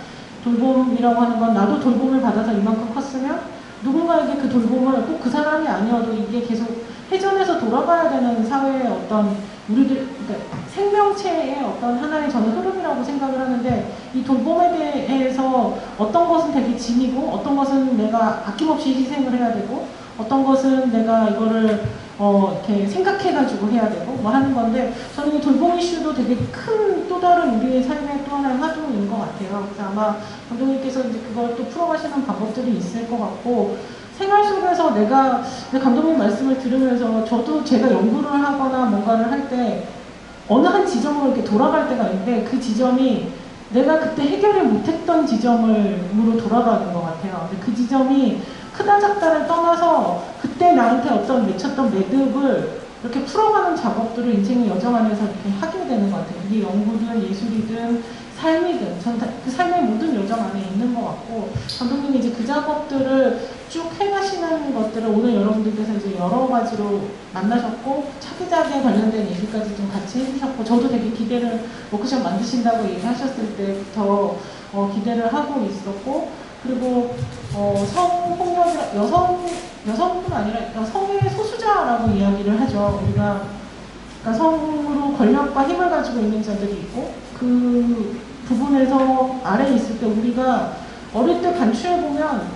돌봄이라고 하는 건 나도 돌봄을 받아서 이만큼 컸으면 누군가에게 그 돌봄을 꼭 그 사람이 아니어도 이게 계속 회전해서 돌아가야 되는 사회의 어떤 우리들 그러니까 생명체의 어떤 하나의 저는 흐름이라고 생각을 하는데 이 돌봄에 대해서 어떤 것은 되게 짐이고 어떤 것은 내가 아낌없이 희생을 해야 되고 어떤 것은 내가 이거를 이렇게 생각해가지고 해야 되고 뭐 하는 건데 저는 이 돌봄 이슈도 되게 큰 또 다른 우리의 삶의 또 하나의 화두인 것 같아요. 그래서 아마 감독님께서 이제 그걸 또 풀어가시는 방법들이 있을 것 같고 생활 속에서 내가 감독님 말씀을 들으면서 저도 제가 연구를 하거나 뭔가를 할 때 어느 한 지점으로 이렇게 돌아갈 때가 있는데 그 지점이 내가 그때 해결을 못했던 지점으로 돌아가는 것 같아요. 근데 그 지점이 크다 작다를 떠나서 그때 나한테 어떤 맺혔던 매듭을 이렇게 풀어가는 작업들을 인생의 여정 안에서 이렇게 하게 되는 것 같아요. 이게 연구든 예술이든 삶이든 전 그 삶의 모든 여정 안에 있는 것 같고, 감독님이 이제 그 작업들을 쭉 해가시는 것들을 오늘 여러분들께서 이제 여러 가지로 만나셨고, 차기작에 관련된 얘기까지 좀 같이 해주셨고, 저도 되게 기대를, 워크숍 만드신다고 얘기하셨을 때부터 기대를 하고 있었고, 그리고 성폭력이라 여성뿐 아니라 여성의 소수자라고 이야기를 하죠. 우리가 그러니까 성으로 권력과 힘을 가지고 있는 자들이 있고, 그 부분에서 아래에 있을 때 우리가 어릴 때 간추해보면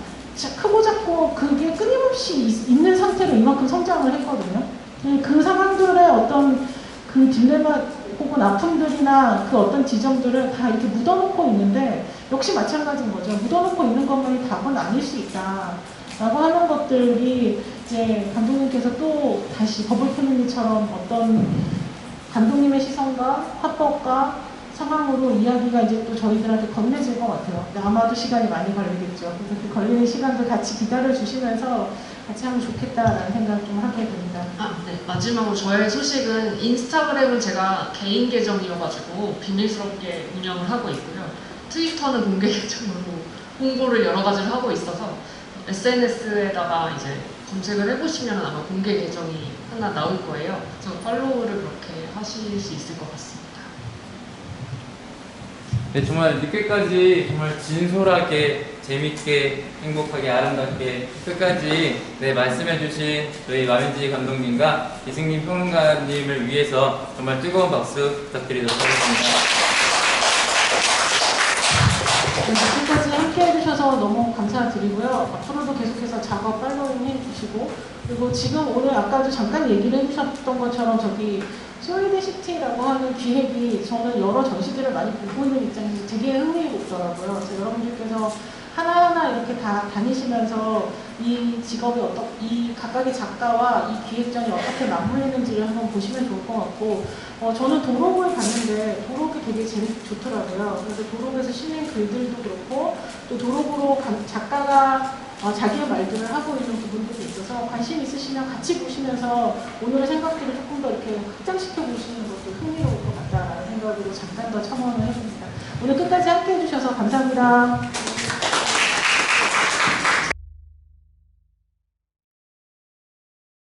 크고 작고 그게 끊임없이 있는 상태로 이만큼 성장을 했거든요. 그 상황들의 어떤 그 딜레마 혹은 아픔들이나 그 어떤 지점들을 다 이렇게 묻어놓고 있는데, 역시 마찬가지인 거죠. 묻어놓고 있는 것만이 답은 아닐 수 있다 라고 하는 것들이 이제 감독님께서 또 다시 버블 패밀리처럼 어떤 감독님의 시선과 화법과 상황으로 이야기가 이제 또 저희들한테 건네질 것 같아요. 근데 아마도 시간이 많이 걸리겠죠. 그래서 그 걸리는 시간도 같이 기다려 주시면서 같이 하면 좋겠다라는 생각을 좀 하게 됩니다. 네. 마지막으로 저의 소식은 인스타그램은 제가 개인 계정이어가지고 비밀스럽게 운영을 하고 있고요. 트위터는 공개 계정으로 홍보를 여러 가지를 하고 있어서 SNS에다가 이제 검색을 해보시면 아마 공개 계정이 하나 나올 거예요. 그래서 팔로우를 그렇게 하실 수 있을 것 같습니다. 네, 정말 늦게까지 정말 진솔하게, 재밌게, 행복하게, 아름답게 끝까지 말씀해주신 저희 마민지 감독님과 이승민 평론가님을 위해서 정말 뜨거운 박수 부탁드리도록 하겠습니다. 네, 끝까지 함께 해주셔서 너무 감사드리고요. 앞으로도 계속해서 작업 팔로잉 해주시고, 그리고 지금 오늘 아까도 잠깐 얘기를 해주셨던 것처럼 저기 소리드시티라고 하는 기획이 저는 여러 전시들을 많이 보고 있는 입장에서 되게 흥미롭더라고요. 그래서 여러분들께서 하나하나 이렇게 다 다니시면서 이 직업이 이 각각의 작가와 이 기획전이 어떻게 맞물리는지를 한번 보시면 좋을 것 같고, 저는 도록을 봤는데 도록이 되게 좋더라고요. 그래서 도록에서 실린 글들도 그렇고, 또 도록으로 작가가 자기의 말들을 하고 있는 부분들이 있어서 관심 있으시면 같이 보시면서 오늘의 생각들을 조금 더 이렇게 확장시켜 보시는 것도 흥미로울 것 같다라는 생각으로 잠깐 더 첨언을 해봅니다. 오늘 끝까지 함께 해주셔서 감사합니다.